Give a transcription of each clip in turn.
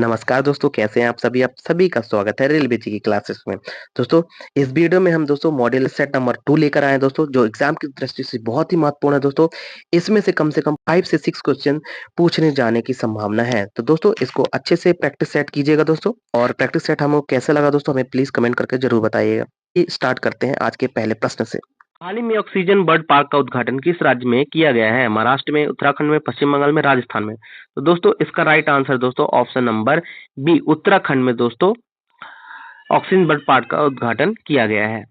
नमस्कार दोस्तों, कैसे हैं आप सभी का स्वागत है रेलवे जी की क्लासेस में। दोस्तों, इस वीडियो में हम दोस्तों मॉड्यूल सेट नंबर 2 लेकर आए हैं दोस्तों, जो एग्जाम की दृष्टि से बहुत ही महत्वपूर्ण है दोस्तों। इसमें से कम 5 से 6 क्वेश्चन पूछने जाने की संभावना है। तो दोस्तों, इसको अच्छे से प्रैक्टिस सेट कीजिएगा दोस्तों, और प्रैक्टिस सेट हमको कैसा लगा दोस्तों, हमें प्लीज कमेंट करके जरूर बताइएगा। स्टार्ट करते हैं आज के पहले प्रश्न से। हाल ही में ऑक्सीजन बर्ड पार्क का उद्घाटन किस राज्य में किया गया है? महाराष्ट्र में, उत्तराखंड में, पश्चिम बंगाल में, राजस्थान में। तो दोस्तों, इसका राइट आंसर दोस्तों ऑप्शन नंबर बी, उत्तराखंड में दोस्तों ऑक्सीजन बर्ड पार्क का उद्घाटन किया गया है।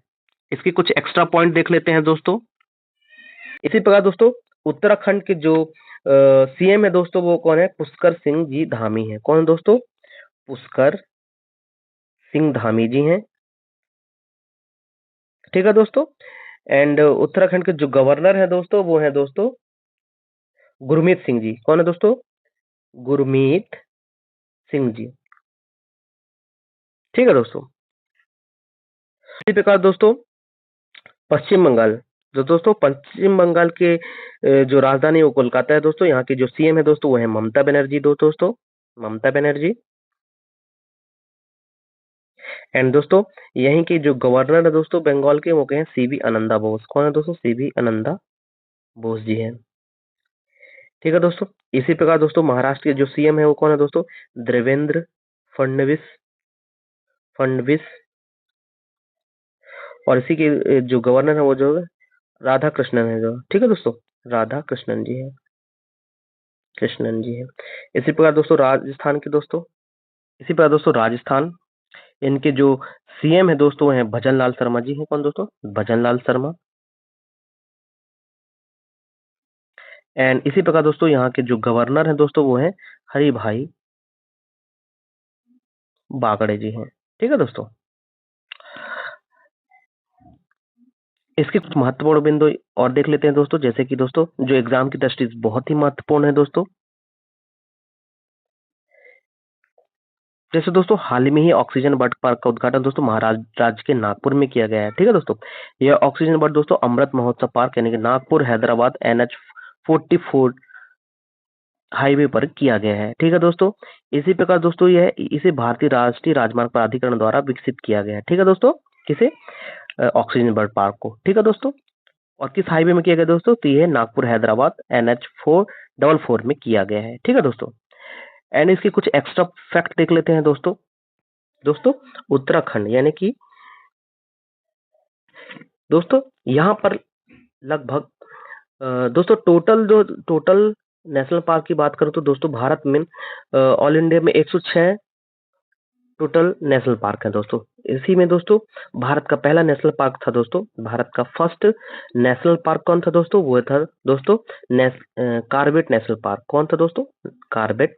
इसके कुछ एक्स्ट्रा पॉइंट देख लेते हैं दोस्तों। इसी प्रकार दोस्तों, उत्तराखंड के जो सीएम है दोस्तों, वो कौन है? पुष्कर सिंह जी धामी है। कौन दोस्तों? पुष्कर सिंह धामी जी हैं। ठीक है दोस्तों। एंड उत्तराखंड के जो गवर्नर है दोस्तों, वो है दोस्तों गुरमीत सिंह जी। कौन है दोस्तों? गुरमीत सिंह जी। ठीक है दोस्तों। इसी प्रकार दोस्तों, पश्चिम बंगाल, जो दोस्तों पश्चिम बंगाल के जो राजधानी है वो कोलकाता है दोस्तों। यहाँ की जो सीएम है दोस्तों, वो है ममता बनर्जी दोस्तों, ममता बनर्जी। एंड दोस्तों, यहीं के जो गवर्नर है दोस्तों बंगाल के, वो कहे सीवी आनंदा बोस। कौन है दोस्तों? सीवी आनंदा बोस जी हैं। ठीक है दोस्तों। इसी प्रकार दोस्तों, महाराष्ट्र के जो सीएम है वो कौन है दोस्तों? देवेंद्र फडणवीस फडणवीस। और इसी के जो गवर्नर है वो जो राधा कृष्णन है जो। ठीक है दोस्तों, राधा कृष्णन जी है, कृष्णन जी है। इसी प्रकार दोस्तों राजस्थान के दोस्तों, इसी प्रकार दोस्तों राजस्थान, इनके जो सीएम है दोस्तों वो है भजन लाल शर्मा जी हैं। कौन दोस्तों? भजन लाल शर्मा। एंड इसी प्रकार दोस्तों, यहाँ के जो गवर्नर हैं दोस्तों, वो है हरि भाई बागड़े जी हैं। ठीक है दोस्तों। इसके कुछ महत्वपूर्ण बिंदु और देख लेते हैं दोस्तों, जैसे कि दोस्तों जो एग्जाम की दृष्टि से बहुत ही महत्वपूर्ण है दोस्तों। जैसे दोस्तों, हाल ही में ही ऑक्सीजन बर्ड पार्क का उद्घाटन दोस्तों महाराष्ट्र राज्य के नागपुर में किया गया है। ठीक है दोस्तों। यह ऑक्सीजन बर्ड दोस्तों अमृत महोत्सव पार्क यानी कि नागपुर हैदराबाद NH 44 हाईवे पर किया गया है। ठीक है दोस्तों। इसी प्रकार दोस्तों, यह इसे भारतीय राष्ट्रीय राजमार्ग प्राधिकरण द्वारा विकसित किया गया है। ठीक है दोस्तों। किसे? ऑक्सीजन बर्ड पार्क को। ठीक है दोस्तों। और किस हाईवे में किया गया दोस्तों? तो ये नागपुर हैदराबाद NH 444 में किया गया है। ठीक है दोस्तों। एंड इसके कुछ एक्स्ट्रा फैक्ट देख लेते हैं दोस्तों। दोस्तों, उत्तराखंड यानी कि दोस्तों यहाँ पर लगभग दोस्तों टोटल नेशनल पार्क की बात करूं तो दोस्तों भारत में ऑल इंडिया में 106 टोटल नेशनल पार्क है दोस्तों। इसी में दोस्तों भारत का पहला नेशनल पार्क था दोस्तों, भारत का फर्स्ट नेशनल पार्क कौन था दोस्तों? वो था दोस्तों कार्बेट नेशनल पार्क। कौन था दोस्तों? कार्बेट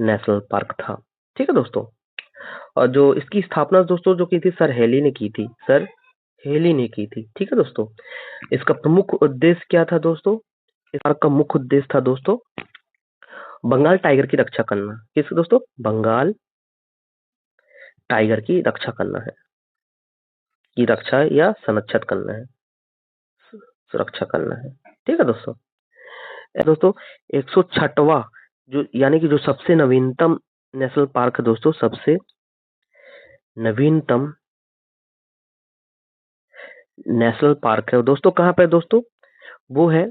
नेशनल पार्क था। ठीक है दोस्तों। और जो इसकी स्थापना दोस्तों जो की थी, सर हेली ने की थी, सर हेली ने की थी। ठीक है दोस्तों। इसका प्रमुख उद्देश्य क्या था दोस्तों? इस पार्क का मुख्य उद्देश्य था दोस्तों बंगाल टाइगर की रक्षा करना। किस दोस्तों? बंगाल टाइगर की रक्षा करना है, की रक्षा या संरक्षण करना है, सुरक्षा करना है। ठीक है दोस्तों। दोस्तों 106वां जो यानी कि जो सबसे नवीनतम नेशनल पार्क है दोस्तों, सबसे नवीनतम नेशनल पार्क है दोस्तों, कहाँ पे दोस्तों? वो है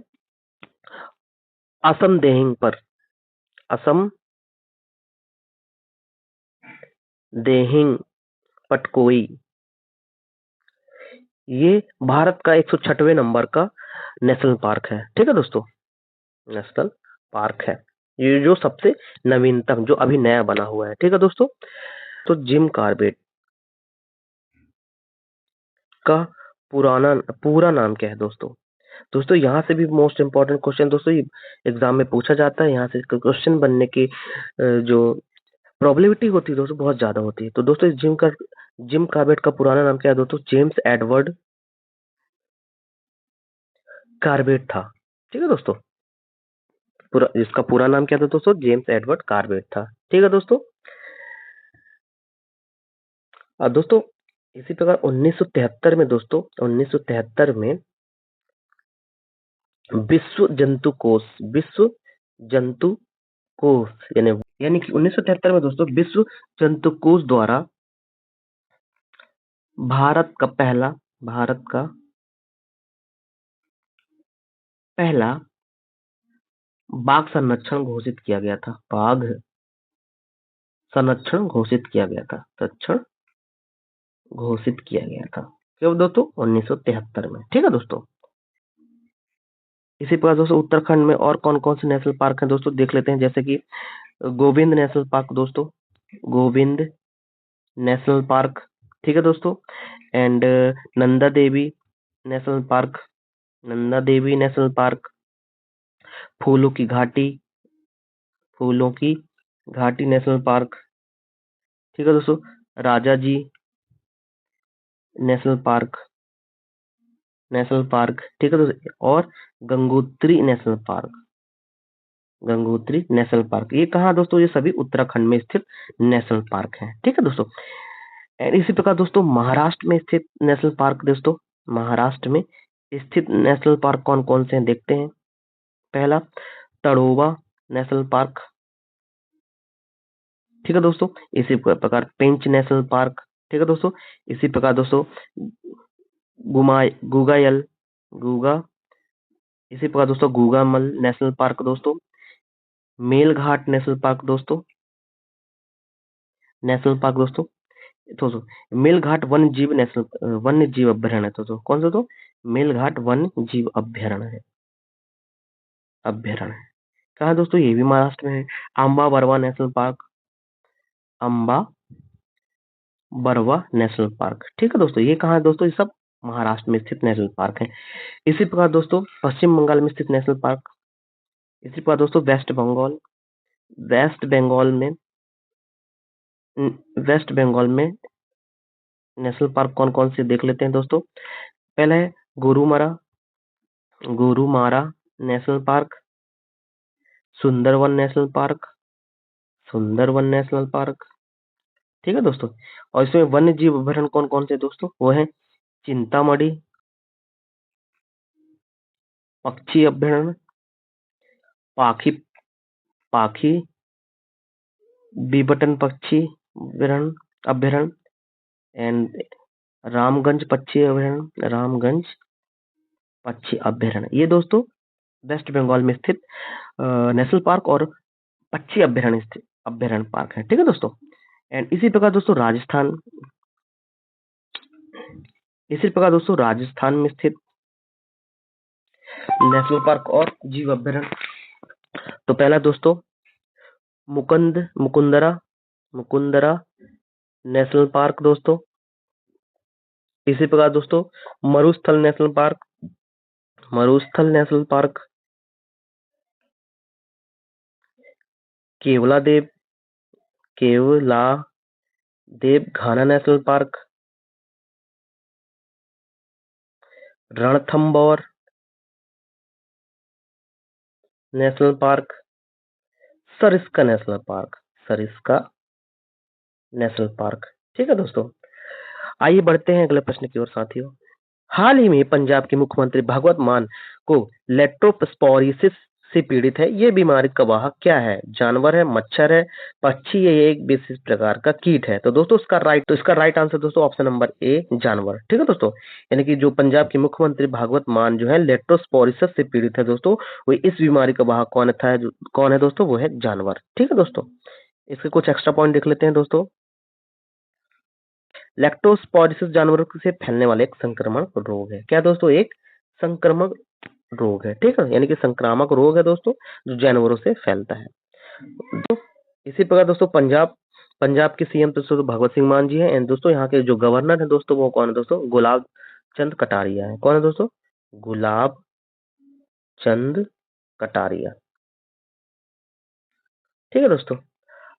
असम देहिंग पर, असम देहिंग पटकोई। ये भारत का 106वें नंबर का नेशनल पार्क है। ठीक है दोस्तों, नेशनल पार्क है ये जो सबसे नवीनतम, जो अभी नया बना हुआ है। ठीक है दोस्तों। तो जिम कार्बेट का पूरा नाम क्या है दोस्तों? दोस्तों यहाँ से भी मोस्ट इंपॉर्टेंट क्वेश्चन दोस्तों एग्जाम में पूछा जाता है। यहाँ से क्वेश्चन बनने की जो प्रोबेबिलिटी होती है दोस्तों बहुत ज्यादा होती है। तो दोस्तों जिम कार्बेट का पुराना नाम क्या है दोस्तों? जेम्स एडवर्ड कार्बेट था। ठीक है दोस्तों। इसका पूरा नाम क्या था दोस्तों? जेम्स एडवर्ड कार्बेट था। ठीक है दोस्तों। और दोस्तों इसी प्रकार 1973 में दोस्तों, 1973 में विश्व जंतु कोष यानी यानी कि 1973 में दोस्तों विश्व जंतुकोश द्वारा भारत का पहला बाघ संरक्षण घोषित किया गया था। बाघ संरक्षण घोषित किया गया था। संरक्षण घोषित किया गया था कब दोस्तों? 1973 में। ठीक है दोस्तों। इसी प्रकार दोस्तों उत्तराखंड में और कौन कौन से नेशनल पार्क हैं दोस्तों देख लेते हैं, जैसे कि गोविंद नेशनल पार्क दोस्तों, गोविंद नेशनल पार्क। ठीक है दोस्तों। And Nanda Devi national park, Nanda Devi national park. फूलों की घाटी, फूलों की घाटी नेशनल पार्क। ठीक है दोस्तों। राजा जी नेशनल पार्क, नेशनल पार्क। ठीक है दोस्तों। और Gangotri national park, Gangotri national park. ये कहाँ दोस्तों? ये सभी उत्तराखंड में स्थित नेशनल पार्क हैं। ठीक है दोस्तों। एंड इसी प्रकार दोस्तों महाराष्ट्र में स्थित नेशनल पार्क दोस्तों, महाराष्ट्र में स्थित नेशनल पार्क कौन कौन से हैं देखते हैं। पहला तड़ोवा नेशनल पार्क। ठीक है दोस्तों। इसी प्रकार पेंच नेशनल पार्क। ठीक है दोस्तों। इसी प्रकार दोस्तों गुगायल, गुगा, इसी प्रकार दोस्तों गुगामल नेशनल पार्क दोस्तों, मेलघाट नेशनल पार्क दोस्तों, नेशनल पार्क दोस्तों। दोस्तों मेलघाट वन्य जीव नेशनल वन्य जीव अभ्यारण्य है दोस्तों। कौन सा? तो मेलघाट वन्य जीव अभ्यारण्य है, अभ्यारण्य। कहाँ दोस्तों? ये भी महाराष्ट्र में है। Amba Barwa national park, Amba Barwa national park. ठीक है दोस्तों। ये कहाँ है दोस्तों? ये सब महाराष्ट्र में स्थित नेशनल पार्क है। इसी प्रकार दोस्तों पश्चिम बंगाल में स्थित नेशनल पार्क। इसी प्रकार दोस्तों वेस्ट बंगाल, वेस्ट बंगाल में, वेस्ट बंगाल में नेशनल पार्क कौन कौन से देख लेते हैं दोस्तों। पहला है Gorumara, Gorumara national park. Sundarban national park, Sundarban national park. ठीक है दोस्तों। और इसमें वन्य जीव अभ्यारण्य कौन कौन से दोस्तों? वो है चिंतामढ़ी पक्षी अभ्यारण्य, पाखी, पाखी बीबटन पक्षी अभ्यारण्य एंड रामगंज पक्षी अभ्यारण्य, रामगंज पक्षी अभ्यारण्य। ये दोस्तों वेस्ट बंगाल में स्थित नेशनल पार्क और पक्षी अभ्यारण्य स्थित अभ्यारण्य पार्क है। ठीक है दोस्तों। एंड इसी प्रकार दोस्तों राजस्थान, इसी प्रकार दोस्तों राजस्थान में स्थित नेशनल पार्क और जीव अभ्यारण्य। तो पहला दोस्तों मुकुंदरा, मुकुंदरा नेशनल पार्क दोस्तों। इसी प्रकार दोस्तों Marusthal national park, Marusthal national park. Keoladeo, Keoladeo Ghana national park. Ranthambore national park, Sariska national park, Sariska national park. ठीक है दोस्तों। आइए बढ़ते हैं अगले प्रश्न की ओर साथियों। हाल ही में पंजाब के मुख्यमंत्री भगवत मान को लेप्टोस्पायरोसिस से पीड़ित है। ये बीमारी का वाहक क्या है? जानवर है, मच्छर है, पक्षी या एक विशेष प्रकार का कीट है? तो दोस्तों इसका राइट आंसर दोस्तों ऑप्शन नंबर ए जानवर। ठीक है दोस्तों। यानी कि जो पंजाब के मुख्यमंत्री भगवत मान जो है लेप्टोस्पायरोसिस से पीड़ित है दोस्तों, वो इस बीमारी का वाहक कौन है दोस्तों? वो है जानवर। ठीक है दोस्तों। इसके कुछ एक्स्ट्रा पॉइंट देख लेते हैं दोस्तों। लेप्टोस्पायरोसिस जानवरों से फैलने वाला एक संक्रमण रोग है। क्या दोस्तों? एक संक्रमण रोग है। ठीक है। यानी कि संक्रामक रोग है दोस्तों, जो जानवरों से फैलता है। तो इसी प्रकार दोस्तों पंजाब के सीएम दोस्तों भगवत सिंह मान जी हैं। एंड दोस्तों यहाँ के जो गवर्नर है दोस्तों वो कौन है दोस्तों? गुलाब चंद कटारिया है। कौन है दोस्तों? गुलाब चंद कटारिया। ठीक है दोस्तों।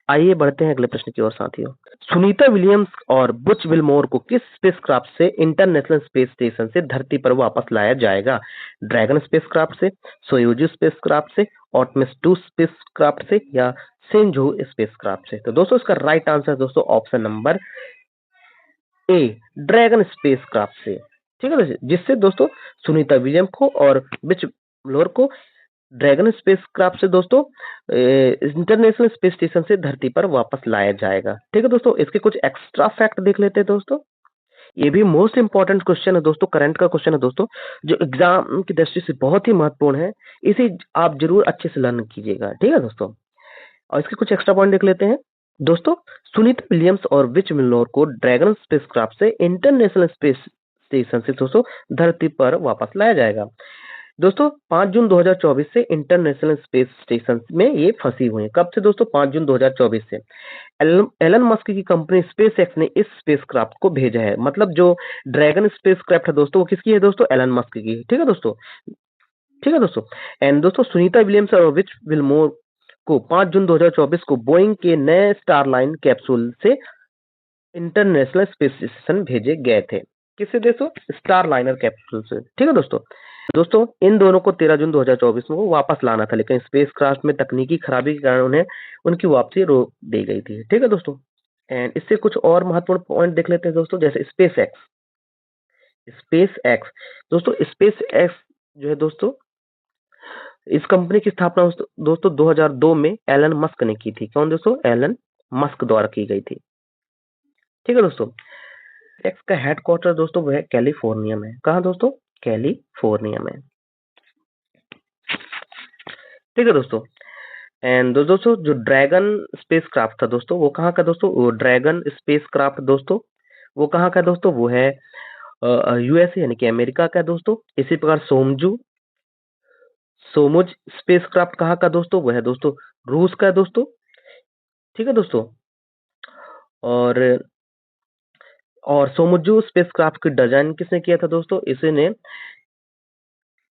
आइए बढ़ते हैं अगले प्रश्न की ओर साथियों। सुनीता विलियम्स और बुच विलमोर को किस स्पेसक्राफ्ट से इंटरनेशनल स्पेस स्टेशन से धरती पर वापस लाया जाएगा? ड्रैगन स्पेसक्राफ्ट से, सोयूज स्पेसक्राफ्ट से, ऑर्टेमिस 2 स्पेसक्राफ्ट से या सेंजो स्पेसक्राफ्ट से? तो दोस्तों इसका राइट आंसर दोस्तों option number A dragon spacecraft से। ठीक है दोस्तों। जिससे दोस्तों सुनीता विलियम को और बुच विलमोर को ड्रैगन स्पेसक्राफ्ट से दोस्तों इंटरनेशनल स्पेस स्टेशन से धरती पर वापस लाया जाएगा। ठीक है दोस्तों, इसके कुछ एक्स्ट्रा फैक्ट देख लेते हैं दोस्तों। ये भी मोस्ट इंपॉर्टेंट क्वेश्चन है दोस्तों, करंट का क्वेश्चन है दोस्तों, जो एग्जाम की दृष्टि से बहुत ही महत्वपूर्ण है। इसे आप जरूर अच्छे से लर्न कीजिएगा। ठीक है दोस्तों, और इसके कुछ एक्स्ट्रा पॉइंट देख लेते हैं दोस्तों। सुनीता विलियम्स और विच मिलनोर को ड्रैगन स्पेसक्राफ्ट से इंटरनेशनल स्पेस स्टेशन से दोस्तों धरती पर वापस लाया जाएगा। दोस्तों 5 जून 2024 से इंटरनेशनल स्पेस स्टेशन में ये फंसी हुई है। कब से दोस्तों? 5 जून 2024 से। एलन मस्क की कंपनी स्पेसएक्स ने इस स्पेसक्राफ्ट को भेजा है। मतलब जो ड्रैगन स्पेसक्राफ्ट है दोस्तों, वो किसकी है दोस्तों? एलन मस्क की। ठीक है दोस्तों, ठीक है दोस्तों। एंड दोस्तों सुनीता विलियम्स और विच विलमोर को 5 जून 2024 को बोइंग के नए स्टारलाइन कैप्सूल से इंटरनेशनल स्पेस स्टेशन भेजे गए थे। किससे दोस्तों? स्टारलाइनर कैप्सूल से। ठीक है दोस्तों। दोस्तों इन दोनों को 13 जून 2024 में वापस लाना था, लेकिन स्पेसक्राफ्ट में तकनीकी खराबी के कारण उन्हें उनकी वापसी रोक दी गई थी। ठीक है दोस्तों। एंड इससे कुछ और महत्वपूर्ण पॉइंट देख लेते हैं दोस्तों, जैसे स्पेस एक्स। स्पेस एक्स दोस्तों, स्पेस एक्स जो है दोस्तों, इस कंपनी की स्थापना दोस्तों 2002 में एलन मस्क ने की थी। कौन दोस्तों? एलन मस्क द्वारा की गई थी। ठीक है दोस्तों। एक्स का हेडक्वार्टर दोस्तों वह कैलिफोर्निया में। कहा दोस्तों? कैलिफोर्निया में। ठीक है दोस्तों। एंड दोस्तों जो ड्रैगन स्पेसक्राफ्ट था दोस्तों, वो कहाँ का दोस्तों? वो ड्रैगन स्पेसक्राफ्ट दोस्तों, वो कहाँ का दोस्तों? वो है यूएसए यानी कि अमेरिका का दोस्तों। इसी प्रकार सोमुज स्पेसक्राफ्ट कहाँ का दोस्तों? वो है दोस्तों रूस का दोस्तों। ठीक है दोस्तों। और सोमुजू स्पेसक्राफ्ट की डिजाइन किसने किया था दोस्तों? इसने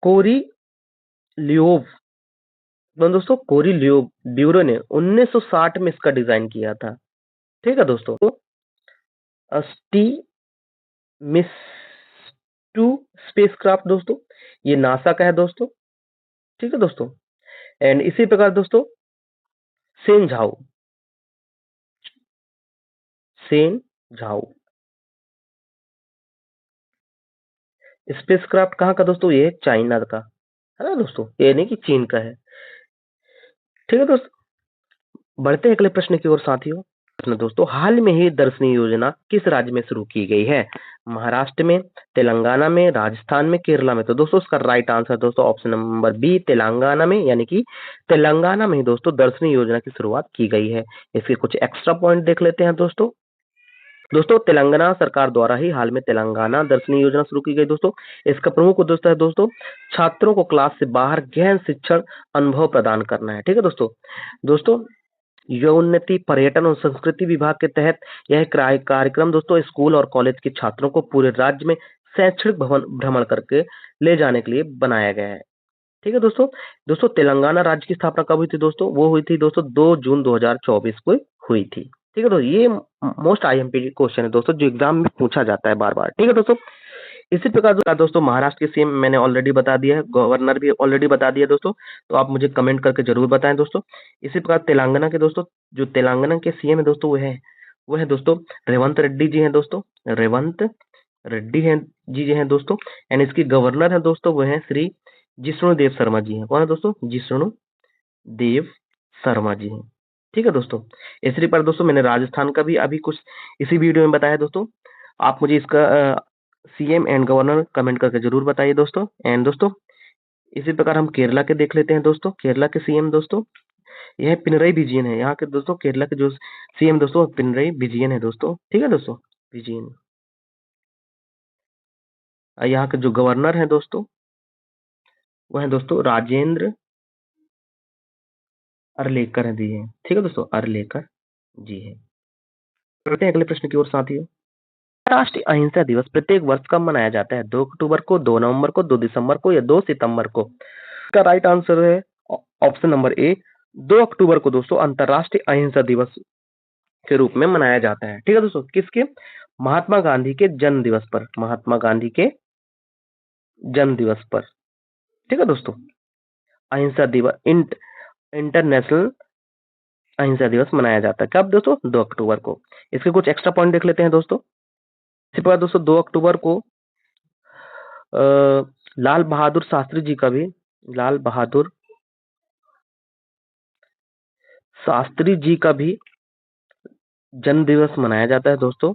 कोरी लियोव दोस्तों, कोरी लियोव ब्यूरो ने 1960 में इसका डिजाइन किया था। ठीक है दोस्तों। अस्टी मिस टू स्पेसक्राफ्ट दोस्तों, ये नासा का है दोस्तों। ठीक है दोस्तों। एंड इसी प्रकार दोस्तों Sen Zhao Sen Zhao spacecraft कहाँ का दोस्तों? ये चाइना का है ना दोस्तों, ये नहीं कि चीन का है। ठीक है दोस्तों, बढ़ते हैं अगले प्रश्न की ओर साथियों। प्रश्न दोस्तों, हाल में ही दर्शनी योजना किस राज्य में शुरू की गई है? महाराष्ट्र में, तेलंगाना में, राजस्थान में, केरला में? तो दोस्तों इसका राइट आंसर दोस्तों ऑप्शन नंबर बी, तेलंगाना में, यानी कि तेलंगाना में ही दोस्तों दर्शनी योजना की शुरुआत की गई है। इसके कुछ एक्स्ट्रा पॉइंट देख लेते हैं दोस्तों। दोस्तों तेलंगाना सरकार द्वारा ही हाल में तेलंगाना दर्शनी योजना शुरू की गई दोस्तों। इसका प्रमुख उद्देश्य है दोस्तों छात्रों को क्लास से बाहर गहन शिक्षण अनुभव प्रदान करना है। ठीक है दोस्तों। दोस्तों यौन्नति पर्यटन और संस्कृति विभाग के तहत यह कार्यक्रम दोस्तों स्कूल और कॉलेज के छात्रों को पूरे राज्य में शैक्षणिक भ्रमण करके ले जाने के लिए बनाया गया है। ठीक है दोस्तों। दोस्तों तेलंगाना राज्य की स्थापना कब हुई थी दोस्तों? वो हुई थी दोस्तों 2 जून 2024 को हुई थी। ठीक है दोस्तों, ये मोस्ट आईएमपी क्वेश्चन है दोस्तों, जो एग्जाम में पूछा जाता है बार बार। ठीक है दोस्तों। इसी प्रकार दोस्तों महाराष्ट्र के सीएम मैंने ऑलरेडी बता दिया है, गवर्नर भी ऑलरेडी बता दिया दोस्तों, तो आप मुझे कमेंट करके जरूर बताएं दोस्तों। इसी प्रकार तेलंगाना के दोस्तों, जो तेलंगाना के सीएम है दोस्तों, वो है दोस्तों रेवंत रेड्डी जी हैं दोस्तों। रेवंत रेड्डी हैं जी हैं दोस्तों। एंड इसकी गवर्नर है दोस्तों, वो है श्री जिष्णु देव शर्मा जी हैं। कौन है दोस्तों? जिष्णु देव शर्मा जी हैं। ठीक है दोस्तों। इसी पर दोस्तों मैंने राजस्थान का भी अभी कुछ इसी वीडियो में बताया दोस्तों। आप मुझे इसका सीएम एंड गवर्नर कमेंट करके जरूर बताइए दोस्तों। एंड दोस्तों इसी प्रकार हम केरला के देख लेते हैं दोस्तों। केरला के सीएम दोस्तों, यह पिनरई विजयन है। यहाँ के दोस्तों केरला के जो सीएम दोस्तों पिनरई विजयन है दोस्तों। ठीक है दोस्तों, विजयन। यहाँ के जो गवर्नर है दोस्तों, वो है दोस्तों राजेंद्र अरलेकर जी हैं। ठीक है दोस्तों, अरलेकर जी हैं। बढ़ते हैं अगले प्रश्न की ओर साथियों। राष्ट्रीय अहिंसा दिवस प्रत्येक वर्ष कब मनाया जाता है? 2 अक्टूबर को, 2 नवंबर को, 2 दिसंबर को या 2 सितंबर को? इसका राइट आंसर है ऑप्शन नंबर ए, 2 अक्टूबर को दोस्तों अंतरराष्ट्रीय अहिंसा दिवस के रूप में मनाया जाता है। ठीक है दोस्तों, किसके? महात्मा गांधी के जन्म दिवस पर। महात्मा गांधी के जन्म दिवस पर। ठीक है दोस्तों, अहिंसा दिवस इंटरनेशनल अहिंसा दिवस मनाया जाता है। कब दोस्तों? 2 अक्टूबर को। इसके कुछ एक्स्ट्रा पॉइंट देख लेते हैं दोस्तों। इसी प्रकार दोस्तों 2 अक्टूबर को लाल बहादुर शास्त्री जी का भी, लाल बहादुर शास्त्री जी का भी जन्म दिवस मनाया जाता है दोस्तों,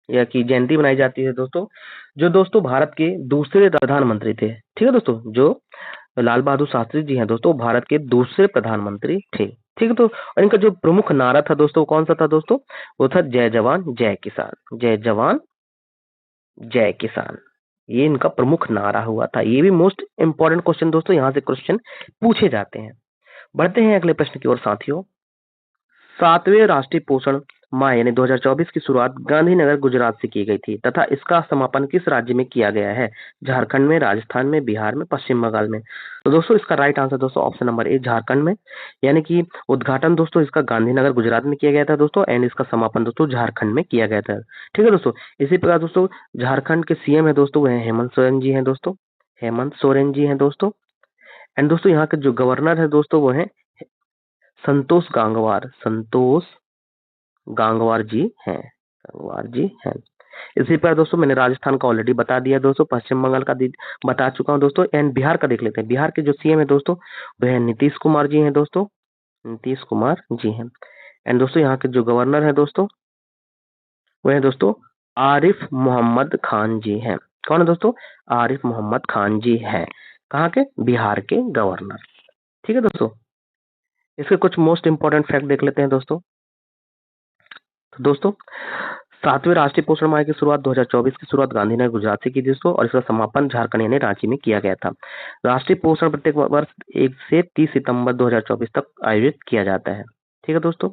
या कि जयंती मनाई जाती है दोस्तों, जो दोस्तों भारत के दूसरे प्रधानमंत्री थे। ठीक है दोस्तों, जो लाल बहादुर शास्त्री जी हैं दोस्तों, भारत के दूसरे प्रधानमंत्री थे। ठीक है, तो और इनका जो प्रमुख नारा था दोस्तों, कौन सा था दोस्तों? वो था जय जवान जय किसान, जय जवान जय किसान। ये इनका प्रमुख नारा हुआ था। ये भी मोस्ट इंपॉर्टेंट क्वेश्चन दोस्तों, यहाँ से क्वेश्चन पूछे जाते हैं। बढ़ते हैं अगले प्रश्न की ओर साथियों। 7वें राष्ट्रीय पोषण माह यानी 2024 की शुरुआत गांधीनगर गुजरात से की गई थी तथा इसका समापन किस राज्य में किया गया है? झारखंड में, राजस्थान में, बिहार में, पश्चिम बंगाल में। तो दोस्तों इसका राइट आंसर दोस्तों ऑप्शन नंबर ए झारखंड में, यानी कि उद्घाटन दोस्तों इसका गांधीनगर गुजरात में किया गया था दोस्तों, एंड इसका समापन दोस्तों झारखंड में किया गया था। ठीक है दोस्तों, इसी प्रकार दोस्तों झारखंड के सीएम है दोस्तों, वह हेमंत सोरेन जी हैं दोस्तों, हेमंत सोरेन जी हैं दोस्तों। एंड दोस्तों यहाँ के जो गवर्नर है दोस्तों वो है संतोष गांगवार, संतोष गांगवार जी हैं, गांगवार जी हैं। इसी पर दोस्तों मैंने राजस्थान का ऑलरेडी बता दिया दोस्तों, पश्चिम बंगाल का बता चुका हूं दोस्तों, एंड बिहार का देख लेते हैं। बिहार के जो सीएम है दोस्तों वह नीतीश कुमार जी हैं दोस्तों, नीतीश कुमार जी हैं। एंड दोस्तों यहाँ के जो गवर्नर है दोस्तों वह है दोस्तों आरिफ मोहम्मद खान जी हैं। कौन है दोस्तों? आरिफ मोहम्मद खान जी हैं। कहाँ के? बिहार के गवर्नर। ठीक है दोस्तों, इसके कुछ मोस्ट इंपॉर्टेंट फैक्ट देख लेते हैं दोस्तों। तो दोस्तों 7वें राष्ट्रीय पोषण माह की शुरुआत 2024 की शुरुआत गांधीनगर गुजरात से की थी दोस्तों, और इसका समापन झारखंड यानी रांची में किया गया था। राष्ट्रीय पोषण प्रत्येक वर्ष 1 से 30 सितंबर 2024 तक आयोजित किया जाता है। ठीक है दोस्तों,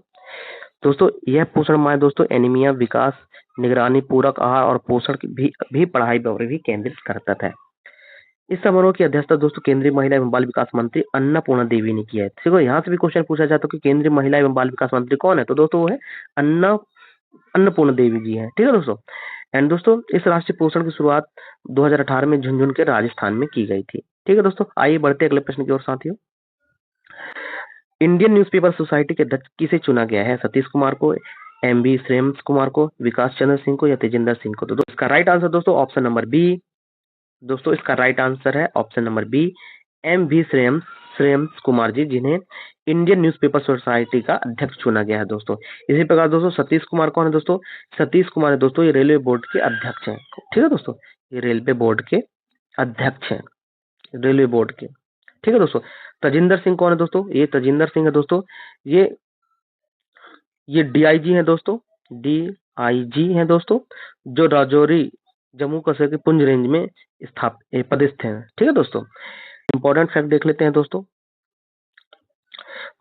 दोस्तों यह पोषण माह दोस्तों एनीमिया, विकास, निगरानी, पूरक आहार और पोषण की भी पढ़ाई पर भी केंद्रित करता है। इस समारोह की अध्यक्षता दोस्तों केंद्रीय महिला एवं बाल विकास मंत्री अन्नपूर्णा देवी ने किया है। देखो यहाँ से भी क्वेश्चन पूछा जाता है कि केंद्रीय महिला एवं बाल विकास मंत्री कौन है? तो दोस्तों वो है अन्नपूर्णा देवी जी हैं। ठीक है दोस्तों, एंड दोस्तों इस राष्ट्रीय पोषण की शुरुआत 2018 में झुंझुनू के राजस्थान में की गई थी। ठीक है दोस्तों, आइए बढ़ते अगले प्रश्न की ओर साथियों। इंडियन न्यूज़पेपर सोसाइटी के अध्यक्ष किसे चुना गया है? सतीश कुमार को, एम.बी. श्रेयस कुमार को, विकास चंद्र सिंह को या तेजिंदर सिंह को? तो इसका राइट आंसर दोस्तों ऑप्शन नंबर बी। दोस्तों इसका राइट आंसर है option number B, M B. Shreyas Kumar ji, जिन्हें इंडियन न्यूज़पेपर सोसाइटी का अध्यक्ष चुना गया है दोस्तों। इसी प्रकार दोस्तों सतीश कुमार कौन है दोस्तों? सतीश कुमार है दोस्तों, ये रेलवे बोर्ड के अध्यक्ष हैं। ठीक है दोस्तों, ये रेलवे बोर्ड के अध्यक्ष हैं, रेलवे बोर्ड के। ठीक है दोस्तों, तजिंदर सिंह कौन है दोस्तों? ये तजिंदर सिंह है दोस्तों, ये डीआईजी हैं दोस्तों, डीआईजी हैं दोस्तों, जो राजौरी जम्मू कश्मीर के पुंछ रेंज में पदस्थ हैं। ठीक है दोस्तों, इंपॉर्टेंट फैक्ट देख लेते हैं दोस्तों।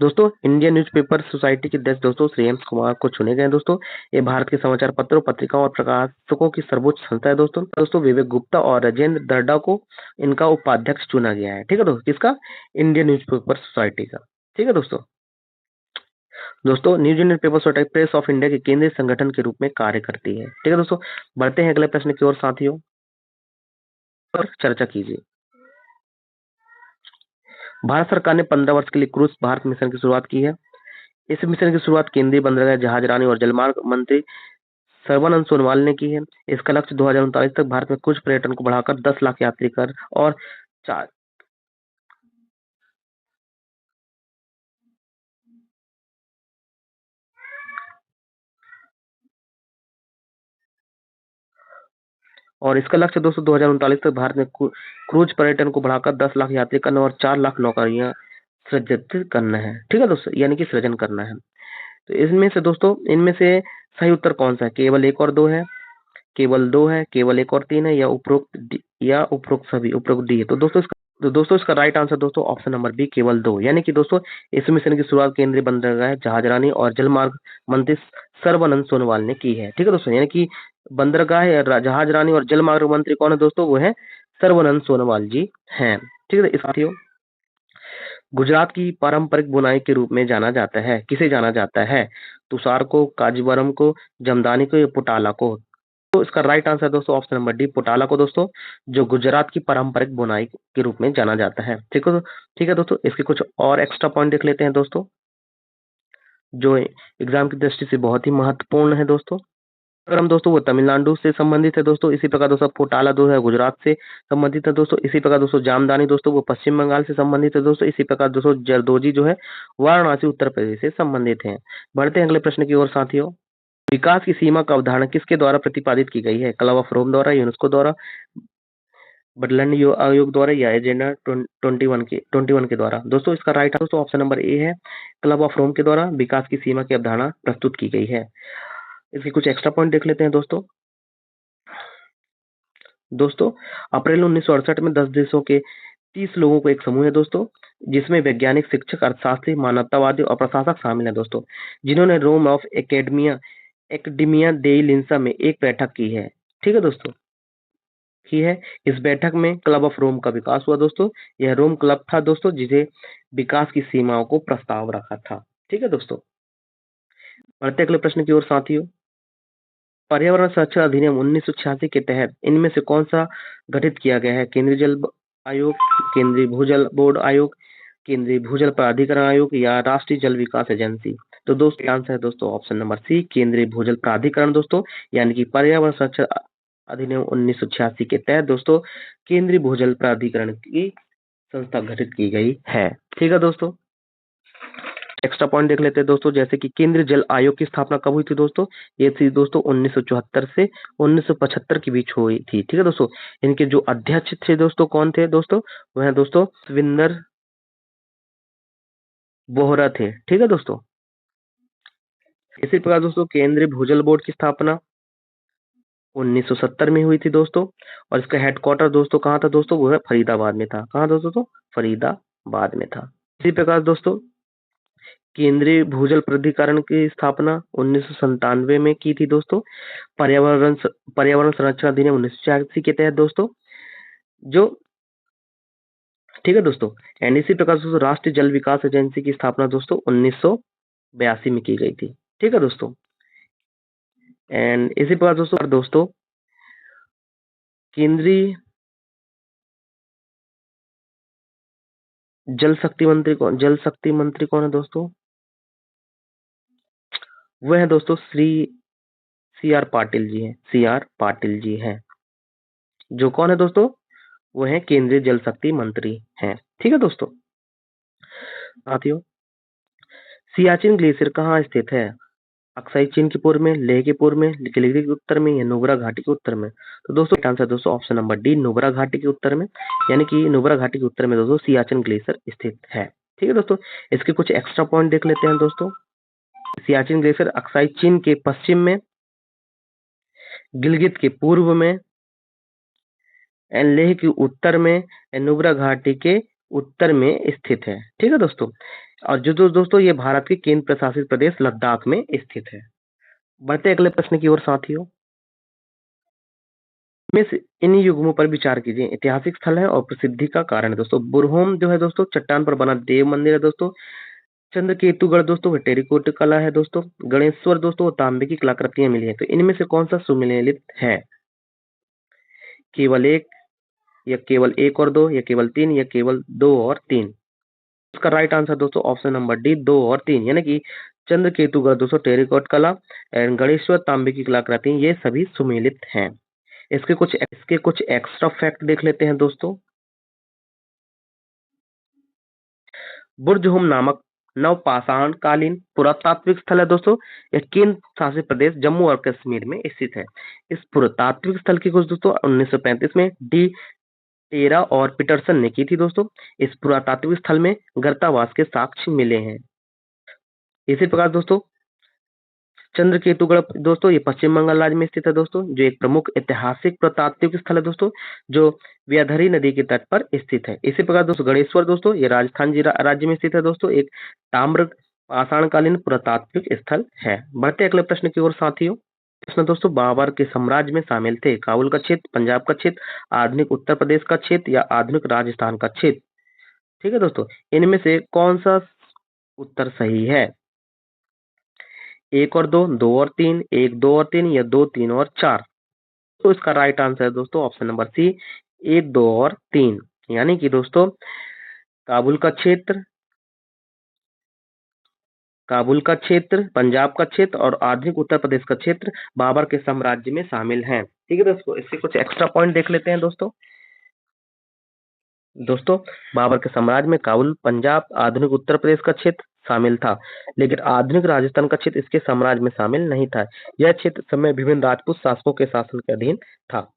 दोस्तों इंडियन न्यूज़पेपर सोसाइटी के अध्यक्ष दोस्तों श्रेयस कुमार को चुने गए हैं दोस्तों। ये भारत के समाचार पत्रों, पत्रिकाओं और प्रकाशकों की सर्वोच्च संस्था है दोस्तों विवेक गुप्ता और राजेंद्र दर्डा को इनका उपाध्यक्ष चुना गया है। ठीक है दोस्तों, किसका? इंडियन न्यूज़पेपर सोसाइटी का। ठीक है दोस्तों, news Indian paper society press of India के केंद्रीय संगठन के रूप में कार्य करती है। ठीक है दोस्तों, बढ़ते हैं अगले प्रश्न की ओर साथियों, पर चर्चा कीजिए। भारत सरकार ने 15 वर्ष के लिए क्रूज भारत मिशन की शुरुआत की है। इस मिशन की शुरुआत केंद्रीय बंदरगाह, जहाजरानी और जलमार्ग मंत्री सर्बानंद सोनोवाल ने की है। इसका लक्ष्य 2039 तक भारत में कुछ पर्यटन को बढ़ाकर 10 लाख यात्री कर और 4 और इसका लक्ष्य दोस्तों 2039 तक भारत में क्रूज पर्यटन को बढ़ाकर 10 लाख यात्री करना और 4 लाख नौकरियां सृजित करना है। ठीक है दोस्तों, यानी कि सृजन करना है। तो इसमें से दोस्तों इनमें से सही उत्तर कौन सा है? केवल 1 और 2 है, केवल 2 है, केवल 1 और 3 है, या उपरोक्त सभी, उपरोक्त डी है? तो दोस्तों इसका राइट आंसर दोस्तों ऑप्शन नंबर बी, केवल 2, यानी कि दोस्तों इस मिशन की शुरुआत केंद्रीय बंदरगाह, जहाजरानी और जलमार्ग मंत्री सर्बानंद सोनोवाल ने की है। ठीक है दोस्तों, यानी कि बंदरगाह, जहाजरानी और जलमार्ग मंत्री कौन है दोस्तों? वो है सर्बानंद सोनोवाल जी हैं। ठीक है साथियों, गुजरात की पारंपरिक बुनाई के रूप में जाना जाता है, किसे जाना जाता है? तुषार को, कांजीवरम को, जमदानी को या पुटाला को? तो इसका राइट आंसर दोस्तों ऑप्शन नंबर डी, पुटाला को दोस्तों, जो गुजरात की पारंपरिक बुनाई के रूप में जाना जाता है। ठीक है दोस्तों, इसके कुछ और एक्स्ट्रा पॉइंट देख लेते हैं दोस्तों, जो एग्जाम की दृष्टि से बहुत ही महत्वपूर्ण है दोस्तों। अगर हम दोस्तों वो तमिलनाडु से संबंधित है दोस्तों। इसी प्रकार दोस्तों पोटाला जो है गुजरात से संबंधित है दोस्तों। इसी प्रकार दोस्तों जामदानी दोस्तों वो पश्चिम बंगाल से संबंधित है दोस्तों। इसी प्रकार दोस्तों जरदोजी जो है वाराणसी उत्तर प्रदेश से संबंधित है। बढ़ते हैं अगले प्रश्न की ओर साथियों। विकास की सीमा का अवधारणा किसके द्वारा प्रतिपादित की गई है? क्लब ऑफ रोम द्वारा, यूनेस्को द्वारा, बर्लिन आयोग द्वारा या एजेंडा 21 के द्वारा? दोस्तों इसका राइट आंसर दोस्तों ऑप्शन नंबर ए है, क्लब ऑफ रोम के द्वारा विकास की सीमा की अवधारणा प्रस्तुत की गई है। इसके कुछ एक्स्ट्रा पॉइंट देख लेते हैं दोस्तों। दोस्तों अप्रैल 1968 में 10 देशों के 30 लोगों को एक समूह है दोस्तों, जिसमें वैज्ञानिक, शिक्षक, अर्थशास्त्री, मानवतावादी और प्रशासक शामिल है दोस्तों, जिन्होंने रोम ऑफ एकेडमिया डेई लिंसा में एक बैठक की है। ठीक है दोस्तों, की है। इस बैठक में क्लब ऑफ रोम का विकास हुआ दोस्तों। यह रोम क्लब था दोस्तों, जिसे विकास की सीमाओं को प्रस्ताव रखा था। ठीक है दोस्तों, बढ़ते अगले प्रश्न की ओर साथियों। पर्यावरण संरक्षण अधिनियम 1986 के तहत इनमें से कौन सा गठित किया गया है? केंद्रीय जल आयोग, केंद्रीय भूजल बोर्ड आयोग, केंद्रीय भूजल प्राधिकरण आयोग या राष्ट्रीय जल विकास एजेंसी? तो दोस्तों आंसर है दोस्तों ऑप्शन नंबर सी, केंद्रीय भूजल प्राधिकरण दोस्तों, यानी कि पर्यावरण संरक्षण अधिनियम 1986 के तहत दोस्तों केंद्रीय भूजल प्राधिकरण की संस्था गठित की गई है। ठीक है दोस्तों, एक्स्ट्रा पॉइंट देख लेते हैं दोस्तों, जैसे कि केंद्रीय जल आयोग की स्थापना कब हुई थी दोस्तों? ये थी दोस्तों 1974 से 1975 के बीच हुई थी। ठीक है दोस्तों, इनके जो अध्यक्ष थे दोस्तों कौन थे दोस्तों? वह दोस्तों सविंदर बोहरा थे। ठीक है दोस्तों, इसी प्रकार दोस्तों केंद्रीय भूजल बोर्ड की स्थापना 1970 में हुई थी दोस्तों, और इसका हेडक्वार्टर दोस्तों कहाँ था दोस्तों? वो है फरीदाबाद में था। कहाँ दोस्तों? तो फरीदाबाद में था। इसी प्रकार दोस्तों केंद्रीय भूजल प्राधिकरण की स्थापना 1997 में की थी दोस्तों, पर्यावरण संरक्षण अधिनियम 1986 के तहत दोस्तों, जो ठीक है दोस्तों। एंड इसी प्रकार दोस्तों राष्ट्रीय जल विकास एजेंसी की स्थापना दोस्तों 1982 में की गई थी। ठीक है दोस्तों, एंड इसी प्रकार दोस्तों केंद्रीय जल शक्ति मंत्री कौन है दोस्तों? वह है दोस्तों श्री सी आर पाटिल जी हैं। सी.आर. पाटिल जी हैं, जो कौन है दोस्तों? वो है केंद्रीय जल शक्ति मंत्री हैं। ठीक है दोस्तों, साथियों सियाचिन ग्लेशियर कहाँ स्थित है? अक्साई चीन के पूर्व में, लेह के पूर्व में, गिलगित के उत्तर में या नुब्रा घाटी के उत्तर में? तो दोस्तों आंसर दोस्तों ऑप्शन नंबर डी, नुब्रा घाटी के उत्तर में, यानी कि नुब्रा घाटी के उत्तर में दोस्तों सियाचिन ग्लेशियर स्थित है। ठीक है दोस्तों, इसके कुछ एक्स्ट्रा पॉइंट देख लेते हैं दोस्तों। सियाचिन ग्लेशियर अक्साई चीन के पश्चिम में, गिलगित के पूर्व में, लेह के उत्तर में, नुब्रा घाटी के उत्तर में स्थित है। ठीक है दोस्तों, और जो दोस्तों ये भारत के केंद्र प्रशासित प्रदेश लद्दाख में स्थित है। बढ़ते अगले प्रश्न की ओर साथियों। में से इन युग्मों पर विचार कीजिए। ऐतिहासिक स्थल है और प्रसिद्धि का कारण है दोस्तों। बुरहोम जो है दोस्तों चट्टान पर बना देव मंदिर है दोस्तों। चंद्रकेतुगढ़ दोस्तों वह टेरिकोट कला है दोस्तों। गणेश्वर दोस्तों तांबे की कलाकृतियां मिली है। तो इनमें से कौन सा सुमेलित है? केवल एक, या केवल एक और दो, या केवल तीन, या केवल दो और तीन? इसका राइट आंसर दोस्तों ऑप्शन नंबर डी, दो और तीन, यानी कि चंद्रकेतुगढ़ दोस्तों टेरिकोट कला एंड गणेश्वर तांबे की कलाकृति ये सभी सुमेलित हैं। इसके कुछ एक्स्ट्रा फैक्ट देख लेते हैं दोस्तों। बुर्जहुम नामक नवपाषाण कालीन पुरातात्विक स्थल है दोस्तों। यह केंद्र शासित प्रदेश जम्मू और कश्मीर में स्थित है। इस पुरातात्विक स्थल की खोज दोस्तों 1935 में डी टेरा और पीटरसन ने की थी दोस्तों। इस पुरातात्विक स्थल में गर्तावास के साक्ष्य मिले हैं। इसी प्रकार दोस्तों चंद्रकेतुगढ़ दोस्तों ये पश्चिम बंगाल राज्य में स्थित है दोस्तों, जो एक प्रमुख ऐतिहासिक पुरातात्विक स्थल है दोस्तों, जो व्याधरी नदी के तट पर स्थित है। इसी प्रकार दोस्तों गणेश्वर दोस्तों ये राजस्थान राज्य में स्थित है दोस्तों, एक ताम्र पाषाणकालीन पुरातात्विक स्थल है। बढ़ते अगले प्रश्न की ओर साथियों। प्रश्न दोस्तों बाबर के साम्राज्य में शामिल थे काबुल का क्षेत्र, पंजाब का क्षेत्र, आधुनिक उत्तर प्रदेश का क्षेत्र या आधुनिक राजस्थान का क्षेत्र? ठीक है दोस्तों, इनमें से कौन सा उत्तर सही है? एक और दो, दो और तीन, एक, दो और तीन, या दो, तीन और चार? तो इसका राइट आंसर है दोस्तों ऑप्शन नंबर सी, एक, दो और तीन, यानी कि दोस्तों काबुल का क्षेत्र, काबुल का क्षेत्र, पंजाब का क्षेत्र और आधुनिक उत्तर प्रदेश का क्षेत्र बाबर के साम्राज्य में शामिल हैं। ठीक है दोस्तों, इसके कुछ एक्स्ट्रा पॉइंट देख लेते हैं दोस्तों। दोस्तों, बाबर के साम्राज्य में काबुल, पंजाब, आधुनिक उत्तर प्रदेश का क्षेत्र शामिल था, लेकिन आधुनिक राजस्थान का क्षेत्र इसके साम्राज्य में शामिल नहीं था। यह क्षेत्र समय विभिन्न राजपूत शासकों के शासन के अधीन था।